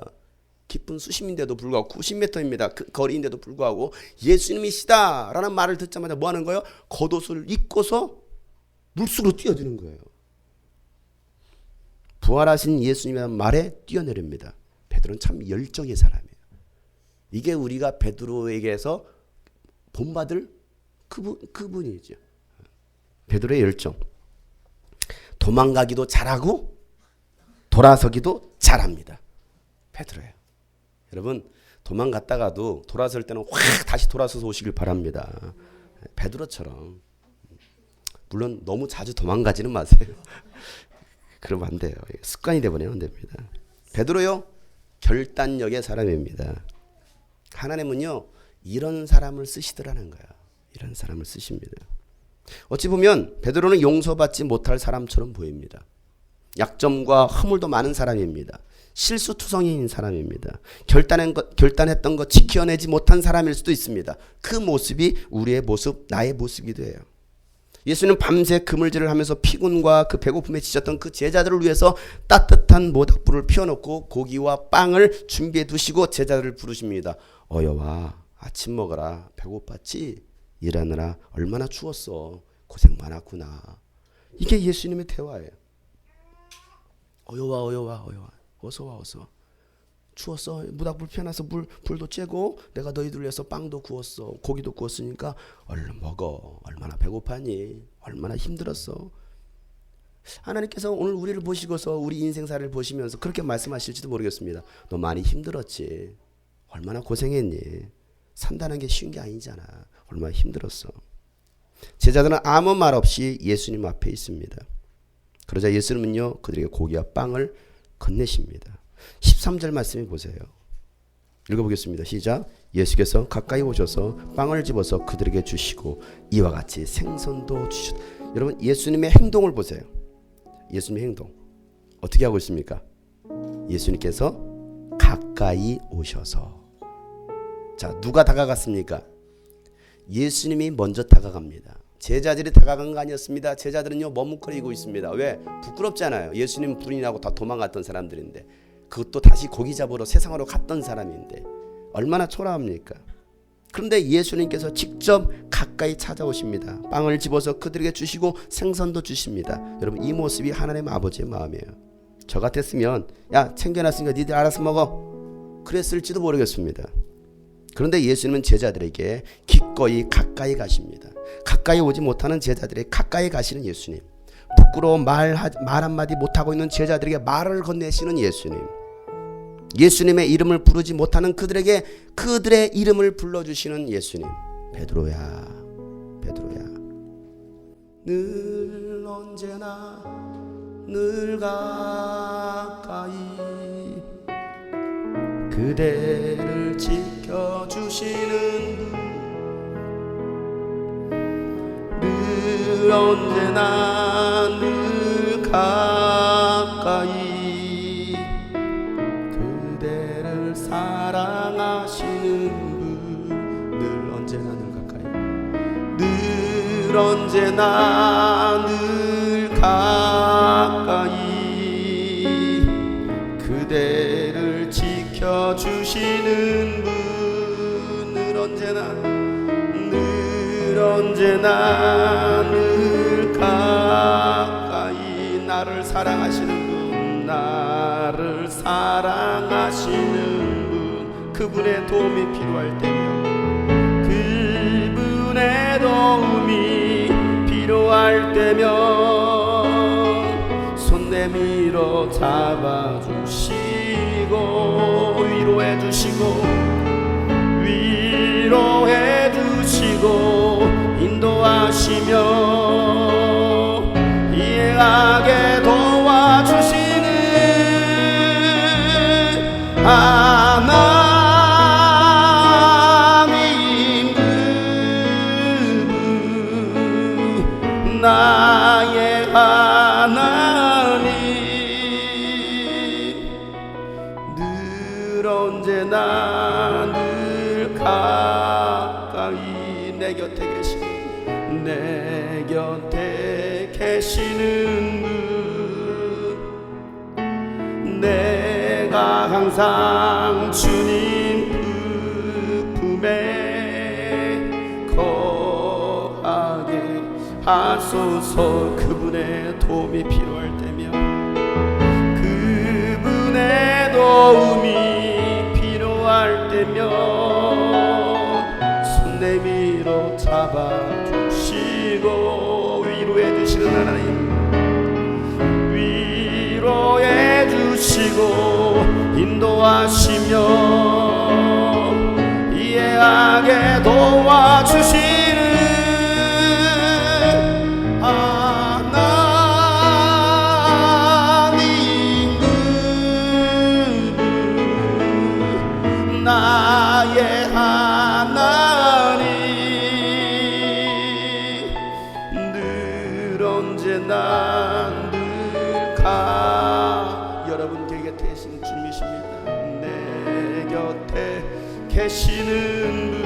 깊은 수심인데도 불구하고 90m입니다. 그 거리인데도 불구하고 예수님이시다라는 말을 듣자마자 뭐 하는 거예요? 겉옷을 입고서 물속으로 뛰어드는 거예요. 부활하신 예수님의 말에 뛰어내립니다. 베드로는 참 열정의 사람이에요. 이게 우리가 베드로에게서 본받을 그분이죠. 베드로의 열정. 도망가기도 잘하고 돌아서기도 잘합니다. 베드로예요. 여러분 도망갔다가도 돌아설 때는 확 다시 돌아서서 오시길 바랍니다. 베드로처럼. 물론 너무 자주 도망가지는 마세요. 그러면 안 돼요. 습관이 되버리면 안 됩니다. 베드로요 결단력의 사람입니다. 하나님은요 이런 사람을 쓰시더라는 거야. 이런 사람을 쓰십니다. 어찌 보면 베드로는 용서받지 못할 사람처럼 보입니다. 약점과 허물도 많은 사람입니다. 실수투성이인 사람입니다. 결단했던 것 지켜내지 못한 사람일 수도 있습니다. 그 모습이 우리의 모습, 나의 모습이기도 해요. 예수는 밤새 그물질을 하면서 피곤과 그 배고픔에 지쳤던 그 제자들을 위해서 따뜻한 모닥불을 피워놓고 고기와 빵을 준비해 두시고 제자들을 부르십니다. 어여와 아침 먹어라. 배고팠지? 일하느라 얼마나 추웠어. 고생 많았구나. 이게 예수님의 대화예요. 어여와 어서와 추웠어. 모닥불 피워놔서 불도 쬐고 내가 너희들 위해서 빵도 구웠어. 고기도 구웠으니까 얼른 먹어. 얼마나 배고파니? 얼마나 힘들었어. 하나님께서 오늘 우리를 보시고서 우리 인생사를 보시면서 그렇게 말씀하실지도 모르겠습니다. 너 많이 힘들었지. 얼마나 고생했니? 산다는 게 쉬운 게 아니잖아. 얼마나 힘들었어. 제자들은 아무 말 없이 예수님 앞에 있습니다. 그러자 예수님은요 그들에게 고기와 빵을 건네십니다. 13절 말씀해 보세요. 읽어보겠습니다. 시작. 예수께서 가까이 오셔서 빵을 집어서 그들에게 주시고 이와 같이 생선도 주셨다. 여러분 예수님의 행동을 보세요. 예수님의 행동 어떻게 하고 있습니까? 예수님께서 가까이 오셔서. 자, 누가 다가갔습니까? 예수님이 먼저 다가갑니다. 제자들이 다가간 거 아니었습니다. 제자들은요 머뭇거리고 있습니다. 왜? 부끄럽잖아요. 예수님 부인하고 다 도망갔던 사람들인데, 그것도 다시 고기 잡으러 세상으로 갔던 사람인데 얼마나 초라합니까? 그런데 예수님께서 직접 가까이 찾아오십니다. 빵을 집어서 그들에게 주시고 생선도 주십니다. 여러분 이 모습이 하나님 아버지의 마음이에요. 저 같았으면 야 챙겨놨으니까 니들 알아서 먹어 그랬을지도 모르겠습니다. 그런데 예수님은 제자들에게 기꺼이 가까이 가십니다. 가까이 오지 못하는 제자들에게 가까이 가시는 예수님. 부끄러워 말 한마디 못하고 있는 제자들에게 말을 건네시는 예수님. 예수님의 이름을 부르지 못하는 그들에게 그들의 이름을 불러주시는 예수님. 베드로야 늘 언제나 늘 가까이 그대를 지켜주시는 분. 늘 언제나 늘 가까이 그대를 사랑하시는 분. 늘 언제나 늘 가까이 늘 언제나 늘 가까이 그대를 지켜주시는 분. 늘 언제나 늘 가까이 나를 사랑하시는 분. 나를 사랑하시는 분. 그분의 도움이 필요할 때면 그분의 도움이 필요할 때면 손 내밀어 잡아주시고 위로해 주시고 인도하시며 이해하게 도와주시는 하나님 그분 나의 하나님. 늘 언제나 늘 가까이 내 곁에 계시는 분. 내가 항상 주님 품에 거하게 하소서. 그분의 도움이 필요할 때면 그분의 도움이 필요할 때면 손 내밀어 잡아주시고 위로해 인도하시며 이해하게 도와주시는 하나님, 나의 하나님, 늘 언제나 여러분 곁에 계신 주님이십니다. 내 곁에 계시는 분,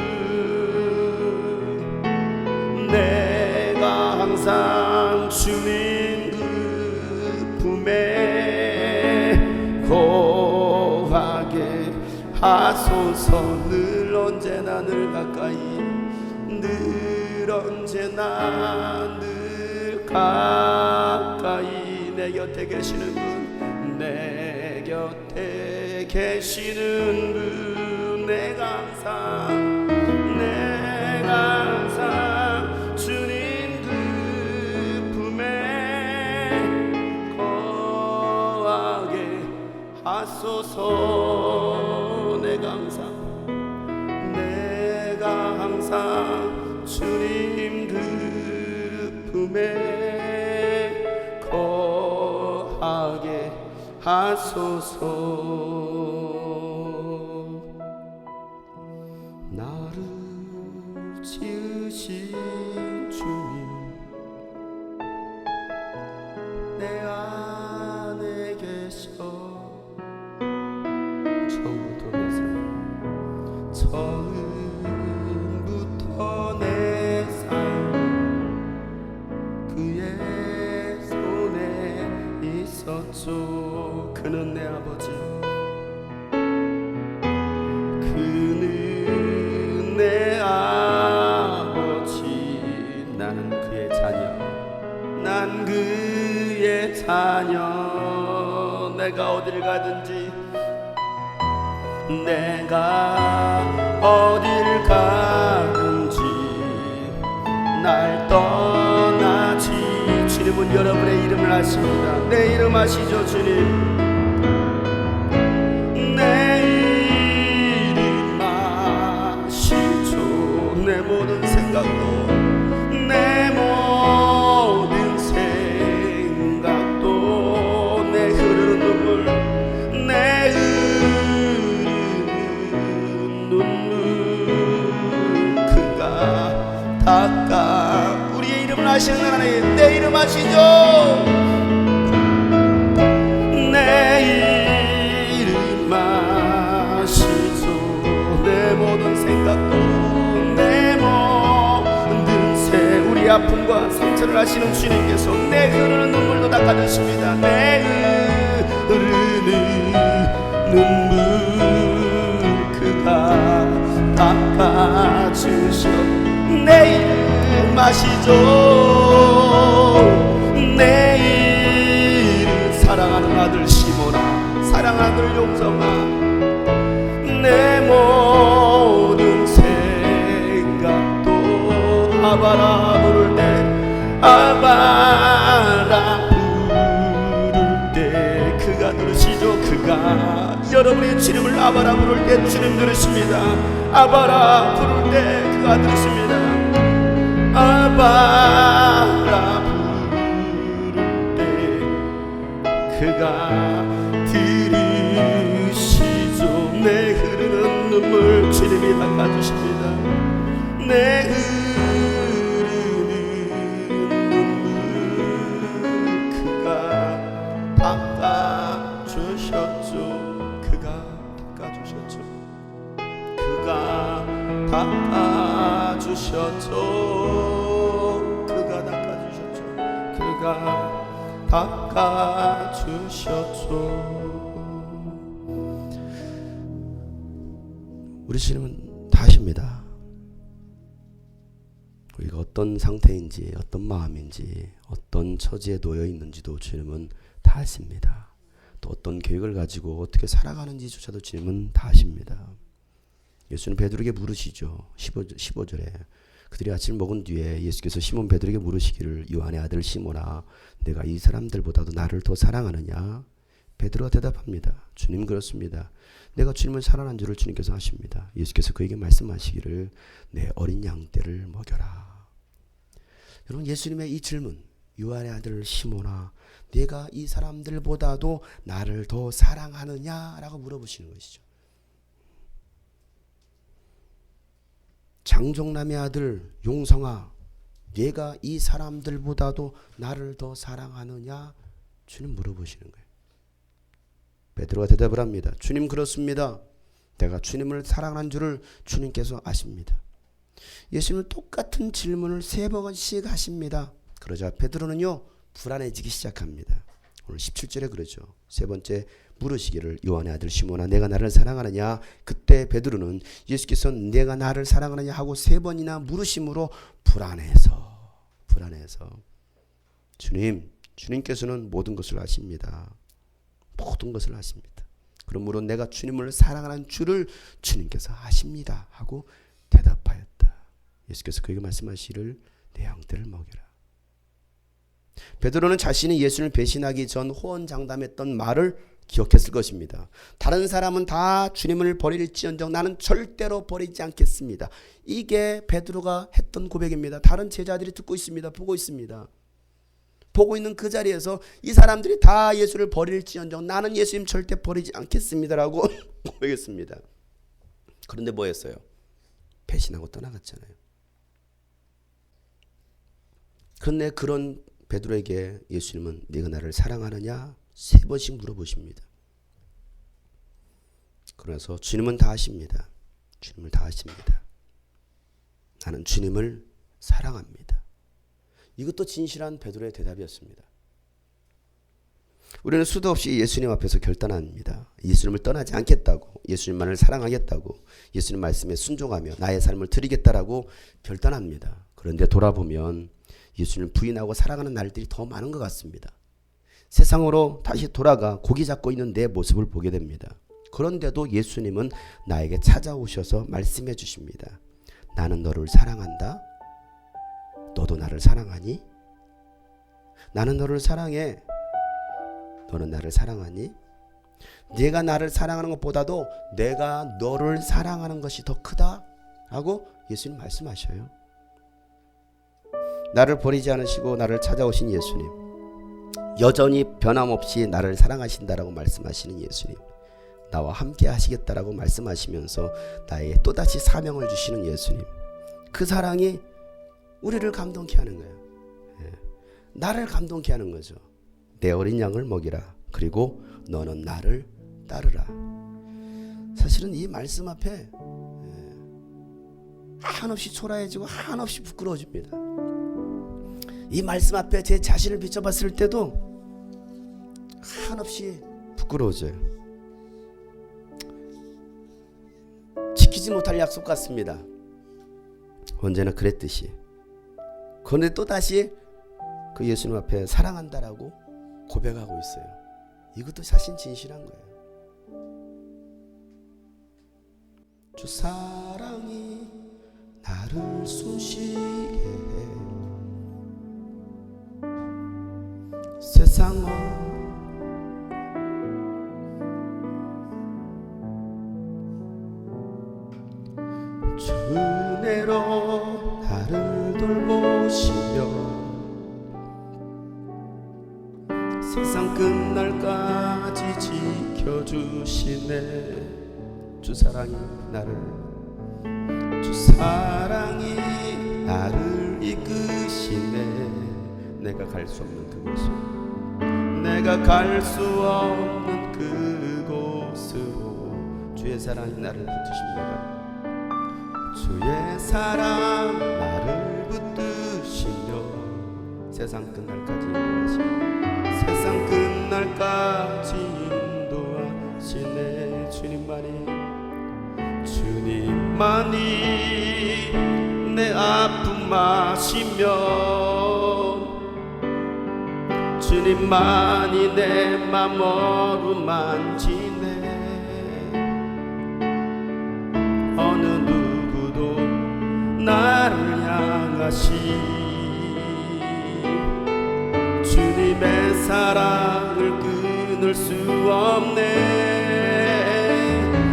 내가 항상 주님 그 품에 거하게 하소서. 늘 언제나 늘 가까이, 늘 언제나 늘 가까이 내 곁에 계시는 분, 내 곁에 계시는 분, 내가 항상 주님 그 품에 거하게 하소서. 내가 항상 주님 그 품에 거하게 하소서. 나를 지으신 주님, 내 안에 계셔. 처음부터 내 삶 그의 손에 있었죠. 그는 내 아버지, 그는 내 아버지, 나는 그의 자녀, 난 그의 자녀. 내가 어딜 가든지, 내가 어딜 가든지 날 떠나지. 주님은 여러분의 이름을 아십니다. 내 이름 아시죠? 주님 내 이름 아시죠? 내 모든 생각도, 내 모든 생각도, 내 흐르는 눈물, 내 닦아. 우리의 이름을 아시는 하나님, 내 이름 아시죠? 내 이름 아시죠? 내 모든 생각도, 내 모든 새, 우리 아픔과 상처를 아시는 주님께서 내 흐르는 눈물도 닦아주십니다. 내 흐르는 눈물 그가 닦아주셔. 내 이름 아시죠? 내 이름 사랑하는 아들 시몬아, 사랑하는 아들 용성아, 내 모든 생각도 아바라 부를 때, 아바라 부를 때 그가 들으시죠? 그가 여러분의 주님을 아바라 부를 때 주님 들으십니다. 아바라 부를 때 그가 들으십니다. 아바라 부를 때 그가 들으시죠. 내 흐르는 눈물 주님이 닦아주십니다. 내 흐르는 눈물 그가 닦아주셨죠. 그가 닦아주셨죠. 그가 닦아주셨죠. 그가 닦아주셨죠. 그가 닦아주셨죠. 우리 주님은 다 아십니다. 우리가 어떤 상태인지, 어떤 마음인지, 어떤 처지에 놓여 있는지도 주님은 다 아십니다. 또 어떤 계획을 가지고 어떻게 살아가는지조차도 주님은 다 아십니다. 예수는 베드로에게 물으시죠. 15절에 그들이 아침을 먹은 뒤에 예수께서 시몬 베드로에게 물으시기를, 요한의 아들 시몬아, 내가 이 사람들보다도 나를 더 사랑하느냐? 베드로가 대답합니다. 주님 그렇습니다. 내가 주님을 사랑하는 줄을 주님께서 아십니다. 예수께서 그에게 말씀하시기를 내 어린 양떼를 먹여라. 여러분, 예수님의 이 질문, 요한의 아들 시몬아, 내가 이 사람들보다도 나를 더 사랑하느냐라고 물어보시는 것이죠. 장종남의 아들 용성아, 내가 이 사람들보다도 나를 더 사랑하느냐? 주님 물어보시는 거예요. 베드로가 대답을 합니다. 주님 그렇습니다. 내가 주님을 사랑하는 줄을 주님께서 아십니다. 예수님은 똑같은 질문을 3번씩 하십니다. 그러자 베드로는요 불안해지기 시작합니다. 오늘 17절에 그러죠. 세 번째 물으시기를 요한의 아들 시몬아 내가 나를 사랑하느냐. 그때 베드로는 예수께서 내가 나를 사랑하느냐 하고 3번이나 물으심으로 불안해서 주님께서는 모든 것을 아십니다. 모든 것을 아십니다. 그러므로 내가 주님을 사랑하는 줄을 주님께서 아십니다 하고 대답하였다. 예수께서 그에게 말씀하시기를 내 양떼를 먹여라. 베드로는 자신이 예수를 배신하기 전 호언장담했던 말을 기억했을 것입니다. 다른 사람은 다 주님을 버릴지언정 나는 절대로 버리지 않겠습니다. 이게 베드로가 했던 고백입니다. 다른 제자들이 듣고 있습니다. 보고 있습니다. 보고 있는 그 자리에서 이 사람들이 다 예수를 버릴지언정 나는 예수님 절대 버리지 않겠습니다라고 고백했습니다. 그런데 뭐 했어요? 배신하고 떠나갔잖아요. 그런데 그런 베드로에게 예수님은 네가 나를 사랑하느냐 3번씩 물어보십니다. 그래서 주님은 다 아십니다. 주님을 다 아십니다. 나는 주님을 사랑합니다. 이것도 진실한 베드로의 대답이었습니다. 우리는 수도 없이 예수님 앞에서 결단합니다. 예수님을 떠나지 않겠다고, 예수님만을 사랑하겠다고, 예수님 말씀에 순종하며 나의 삶을 드리겠다라고 결단합니다. 그런데 돌아보면 예수님을 부인하고 살아가는 날들이 더 많은 것 같습니다. 세상으로 다시 돌아가 고기 잡고 있는 내 모습을 보게 됩니다. 그런데도 예수님은 나에게 찾아오셔서 말씀해 주십니다. 나는 너를 사랑한다. 너도 나를 사랑하니? 나는 너를 사랑해. 너는 나를 사랑하니? 네가 나를 사랑하는 것보다도 내가 너를 사랑하는 것이 더 크다 라고 예수님 말씀하셔요. 나를 버리지 않으시고 나를 찾아오신 예수님, 여전히 변함없이 나를 사랑하신다라고 말씀하시는 예수님, 나와 함께 하시겠다라고 말씀하시면서 나에게 또다시 사명을 주시는 예수님, 그 사랑이 우리를 감동케 하는 거예요. 나를 감동케 하는 거죠. 내 어린 양을 먹이라. 그리고 너는 나를 따르라. 사실은 이 말씀 앞에 한없이 초라해지고 한없이 부끄러워집니다. 이 말씀 앞에 제 자신을 비춰봤을 때도 한없이 부끄러워져요. 지키지 못할 약속 같습니다. 언제나 그랬듯이. 그런데 또다시 그 예수님 앞에 사랑한다라고 고백하고 있어요. 이것도 사실 진실한 거예요. 주 사랑이 나를 숨쉬게 해. 세상은 주 은혜로 나를 돌보시며 세상 끝날까지 지켜주시네. 주 사랑이 나를 이끄시네. 내가 갈 수 없는 그곳으로, 내가 갈 수 없는 그곳으로 주의 사랑이 나를 붙드십니다. 주의 사랑 나를 붙드시며 세상 끝날까지 인도하시네. 세상 끝날까지 인도하시네. 주님만이 내 아픔 아시며 주님만이 내 맘 어루만지네. 어느 누구도 나를 향하시 주님의 사랑을 끈을 끊을 수 없네.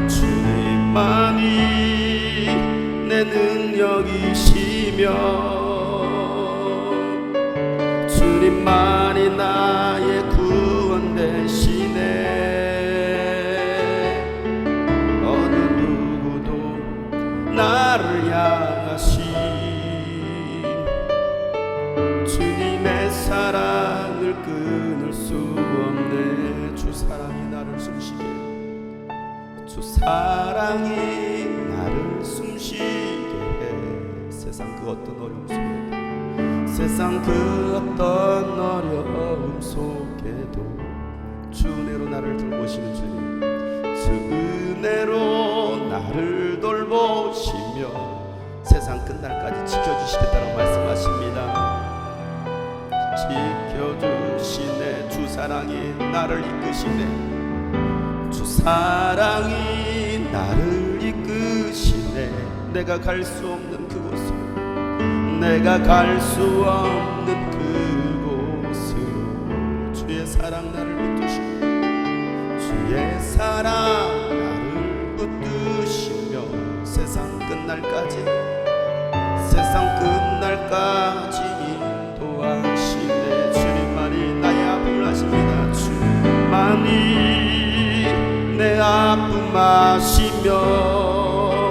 주님만이 내 능력이시며 주님만이 나의 구원 되시네. 어느 누구도 나를 향하신 주님의 사랑을 끊을 수 없네. 주 사랑이 나를 숨쉬게, 주 사랑이 나를 숨쉬게 해. 세상 그 어떤 어려움 속에, 세상 그 어떤 어려움 속에도 주 은혜로 나를 돌보시는 주님, 주 은혜로 나를 돌보시며 세상 끝날까지 지켜주시겠다고 말씀하십니다. 지켜주시네. 주 사랑이 나를 이끄시네. 주 사랑이 나를 이끄시네. 내가 갈 수 없는 그곳으로, 내가 갈 수 없는 그곳으로 주의 사랑 나를 붙드시며, 주의 사랑 나를 붙드시며 세상 끝날까지, 세상 끝날까지 인도하시네. 주님만이 나의 아픔을 아십니다. 주님만이 내 아픔 아시며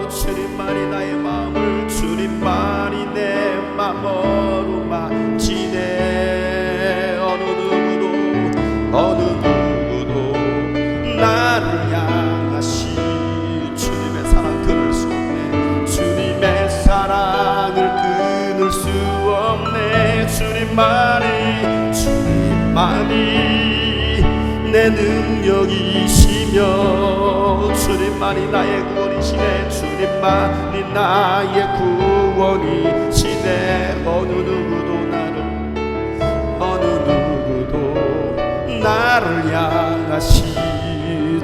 주님만이 나의 마음을, 주님만이 내 마음 어루만지네. 어느 누구도 나를 향하시 주님의 사랑 끊을 수 없네. 주님의 사랑을 끊을 수 없네. 주님만이 내 능력이시며 주님만이 나의 구원이시네. 주님만이 나의 구원이시네. 어느 누구도 나를 향하시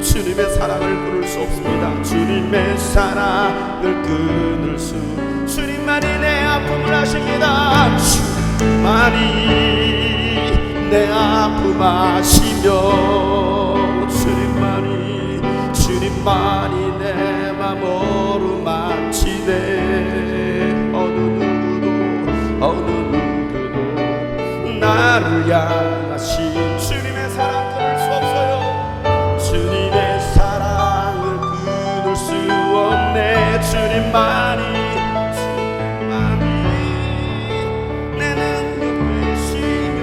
주님의 사랑을 끊을 수 없습니다. 주님의 사랑을 끊을 수, 주님만이 내 아픔을 아십니다. 주님만이 내 아픔 아시며 주님만이 내 맘 어루만지네. 어느 누구도 나를 향하신 주님의 사랑 끊을 수 없어요. 주님의 사랑을 끊을 수 없네. 주님만이 내 능력 되시며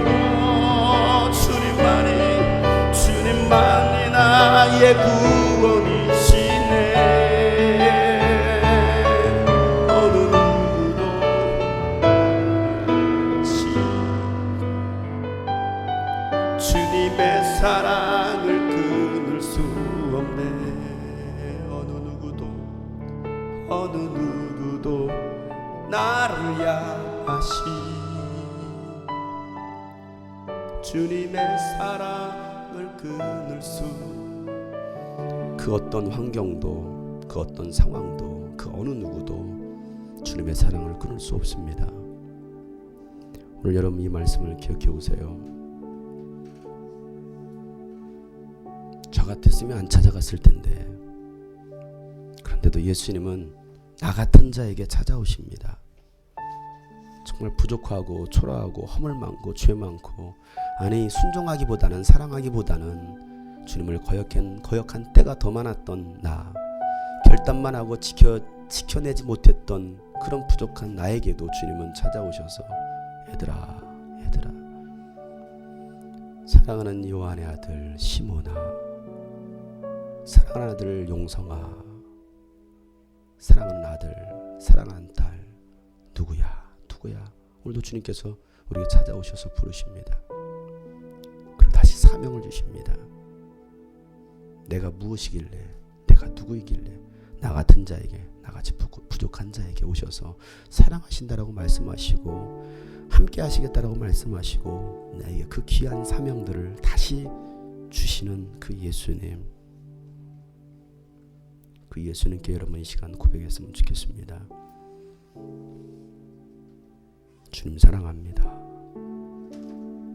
주님만이 나의 구원이시네. 어느 누구도 주님의 사랑을 끊을 수 없네. 어느 누구도 나를 향하시 주님의 사랑을 끊을 수, 그 어떤 환경도, 그 어떤 상황도, 그 어느 누구도 주님의 사랑을 끊을 수 없습니다. 오늘 여러분 이 말씀을 기억해 보세요. 저 같았으면 안 찾아갔을 텐데, 그런데도 예수님은 나 같은 자에게 찾아오십니다. 정말 부족하고 초라하고 허물 많고 죄 많고, 아니 순종하기보다는 사랑하기보다는 주님을 거역한 때가 더 많았던 나, 결단만 하고 지켜내지 못했던 그런 부족한 나에게도 주님은 찾아오셔서 얘들아 사랑하는 요한의 아들 시몬아, 사랑하는 아들 용성아, 사랑하는 아들, 사랑하는 딸, 누구야? 오늘도 주님께서 우리에게 찾아오셔서 부르십니다. 그리고 다시 사명을 주십니다. 내가 무엇이길래, 내가 누구이길래 나 같은 자에게, 나같이 부족한 자에게 오셔서 사랑하신다라고 말씀하시고 함께 하시겠다라고 말씀하시고 나에게 그 귀한 사명들을 다시 주시는 그 예수님, 그 예수님께 여러분 이 시간 고백했으면 좋겠습니다. 주님 사랑합니다.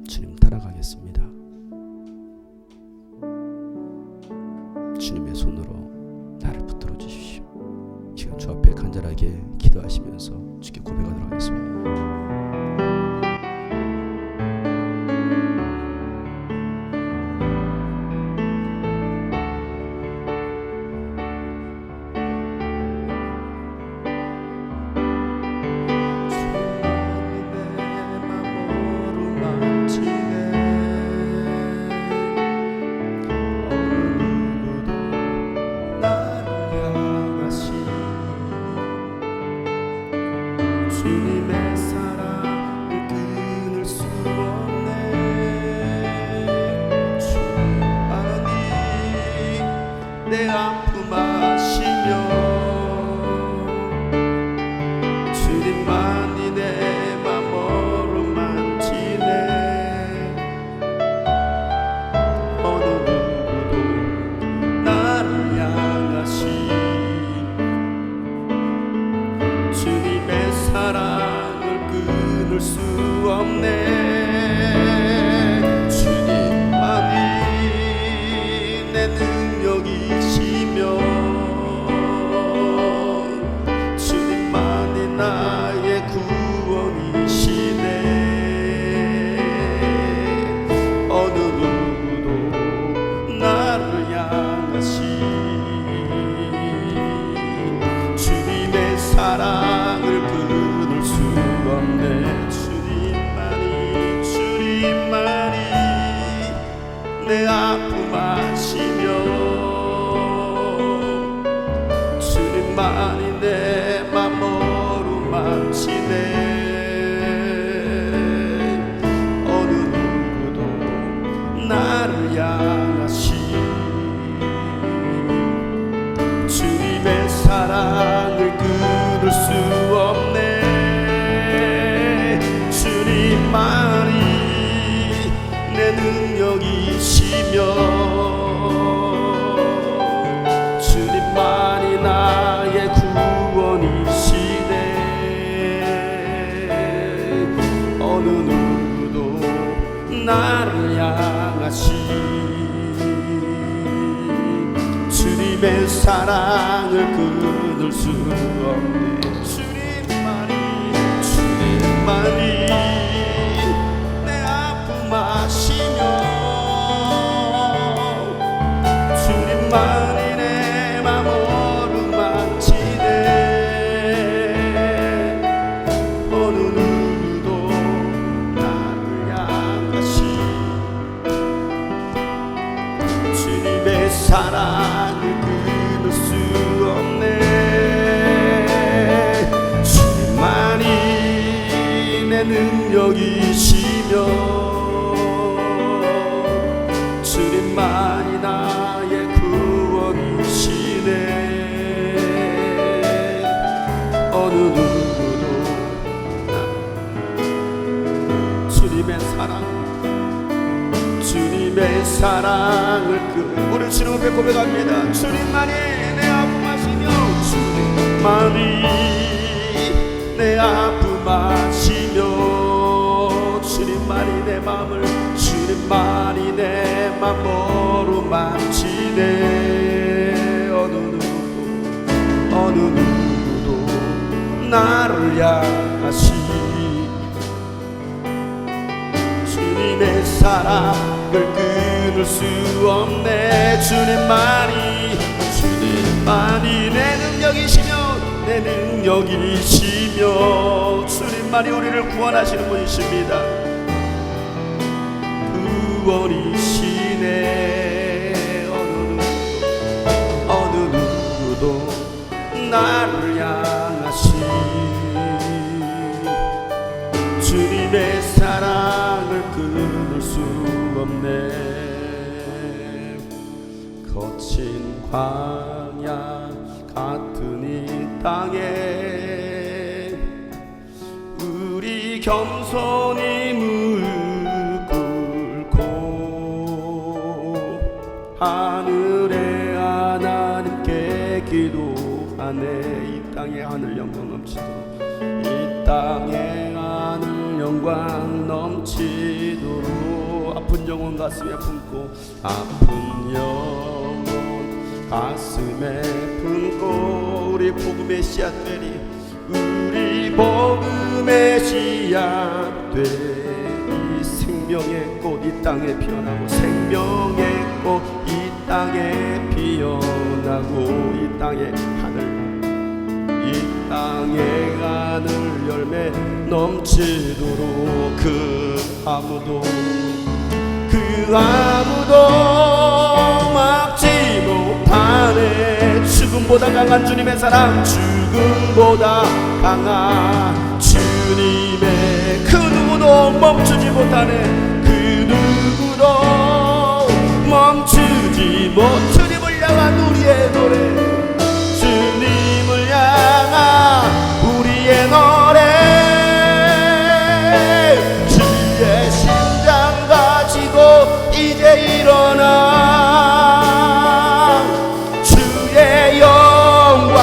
주님 따라가겠습니다. 주님의 손으로 나를 붙들어 주십시오. 지금 주 앞에 간절하게 기도하시면서 주께 고백하도록 하겠습니다. 주님의 사랑을 끊을 수 없네. 주만이 내 아픔 아시며 주님만이 내 맘 어루만지네. 어느 누구도 나를 향하시 주님의 사랑을 끊을 수 없네. 주님만이 내 능력이시며 주님만이 나의 구원이시네. 어느 누구도 나를 향하시 주님의 사랑을 끊을 수 없네. 주님만이 내 아픔 아시며 주님만이 내 맘 어루만지네. 어느 누구도 나를 향하시 주님의 사랑을 끊을 수 없네. 주님만이 내 능력이시며 주님만이 나의 구원이시네. 어느 누구도 나를 향하시 주님의 사랑을 끊을 수 없네. 주님만이 내 아픔 아시며 주님만이 내 맘 어루만지네. 어느 누구도 나를 향하시 주님의 사랑을 끊을 수 없네. 주님만이 내 능력이시며 주님만이 나의 구원이시네. 어느 누구도 주님의 사랑을 우리 주님 앞에 고백합니다. 주님만이 내 아픔 아시며 주님만이 내 아픔 아시며 주님만이 내 맘을 주님만이 내 맘 어루만지네. 어느 누구도 나를 향하시 주님의 사랑을 끊을 수 없네. 주님만이 내 능력이시며 주님만이 우리를 구원하시는 분이십니다. 구원이시네. 어느 누구도 나를 향하시 주님의 사랑을 끊을 수 없네. 거친 광야 같은 이 땅에 우리 겸손히 무릎 꿇고 하늘의 하나님께 기도하네. 이 땅에 하늘 영광 넘치도록 이 땅에 하늘 영광 넘치도록 아픈 영혼 가슴에 품고 아픈 영혼 가슴에 품고 우리 복음의 씨앗 되리 우리 복음의 씨앗 되리 생명의 꽃 이 땅에 피어나고 생명의 꽃 이 땅에 피어나고 이 땅의 하늘 열매 넘치도록 그 아무도 막지 못하네 죽음보다 강한 주님의 사랑 죽음보다 강한 주님의 그 누구도 멈추지 못하네 그 누구도 멈추지 못 주님을 향한 우리의 노래 주님을 향한 우리의 노래 주의 심장 가지고 이제 일어나 주의 영광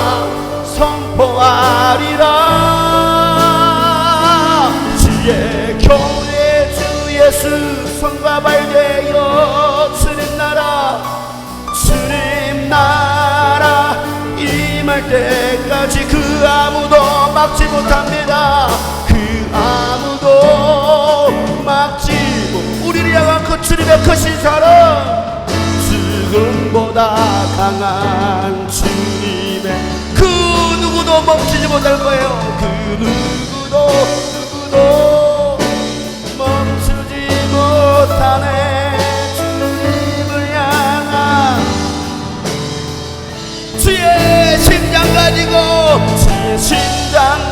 선포하리라 주의 교회 주 예수 손과 발 되어 주님 나라 임할 때까지 그 아무도 막지 못합니다 그 아무도 막지 못 우리를 향한 그 주님의 크신 사랑 죽음보다 강한 주님의 그 누구도 멈추지 못할 거예요 그 누구도 멈추지 못하네 주님을 향한 주의 심장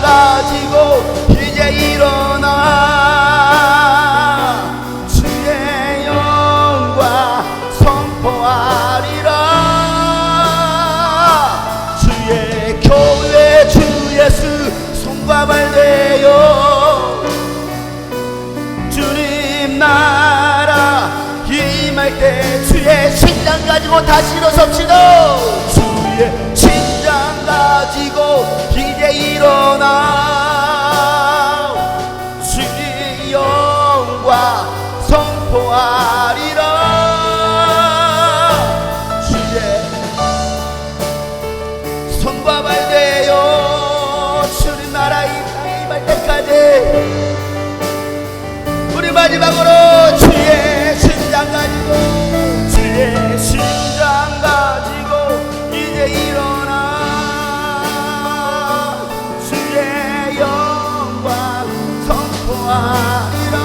가지고 이제 일어나 주의 영광 선포하리라 주의 교회 주 예수 손과 발 대어 주님 나라 임할 때 주의 심장 가지고 다시 일어섭시다 주의 심장 가지고 이제 일어나 주의 영광 선포하리라 주의 손과 발 대어 주님 나라 임할 때까지 우리 마지막으로 주의 심장 가지고 이제 일어나 주의 영광 선포하리라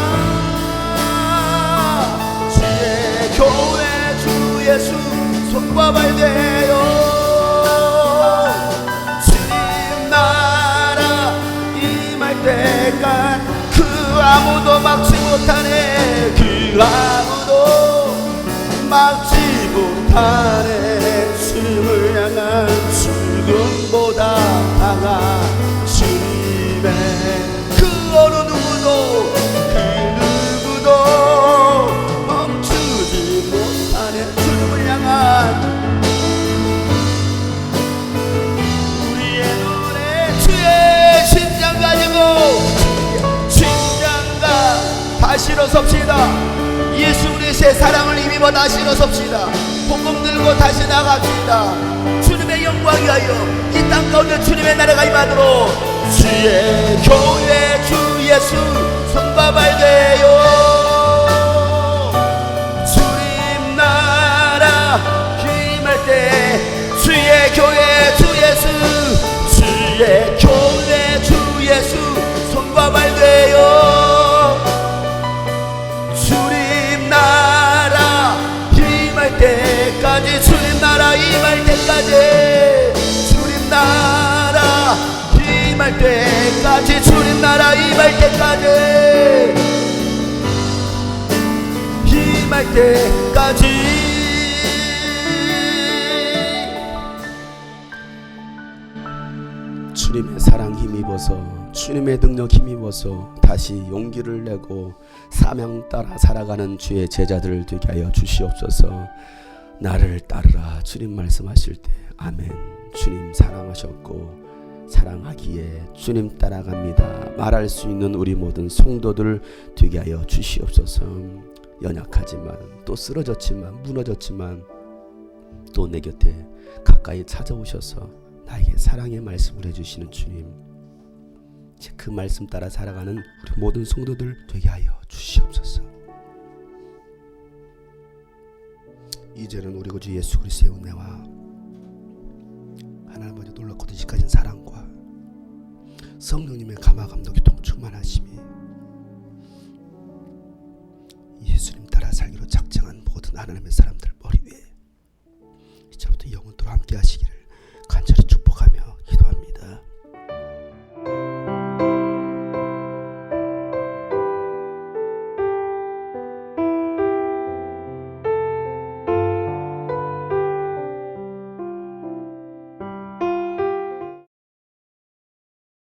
주의 교회 주 예수 손과 발 대어 주님 나라 임할 때까지 그 아무도 막지 못하네 그 아무도 막지 못하네 주님을 향한 죽음보다 강한 주님의 그 어느 누구도 멈추지 못하네 주님을 향한 우리의 노래 주의 심장 가지고 다시 일어섭시다 예수 그리스도의 사랑을 힘입어 다시 일어섭시다 복음 들고 다시 나갑시다 주님의 영광 위하여 이 땅 가운데 주님의 나라가 임하도록 주의 교회 주 예수 손과 발 대어 주님 나라 임할 때 주의 교회 주 예수 주의 교회 주 예수 손과 발 대어 때까지 주님 나라 임할 때까지 주님 나라 임할 때까지 주님 나라 임할 때까지 임할 때까지 주님의 사랑 힘입어서 주님의 능력 힘입어서 다시 용기를 내고 사명 따라 살아가는 주의 제자들을 되게 하여 주시옵소서. 나를 따르라 주님 말씀하실 때 아멘. 주님 사랑하셨고 사랑하기에 주님 따라갑니다 말할 수 있는 우리 모든 성도들 되게 하여 주시옵소서. 연약하지만 또 쓰러졌지만 무너졌지만 또 내 곁에 가까이 찾아오셔서 나에게 사랑의 말씀을 해주시는 주님, 그 말씀 따라 살아가는 우리 모든 성도들 되게 하여 주시옵소서. 이제는 우리 구주 예수 그리스도의 은혜와 하나님 아버지 놀랍고 지식하신 사랑과 성령님의 감화 감독이 통충만하심이 예수님 따라 살기로 작정한 모든 하나님의 사람들 머리 위에 이제부터 영원토록 함께 하시기를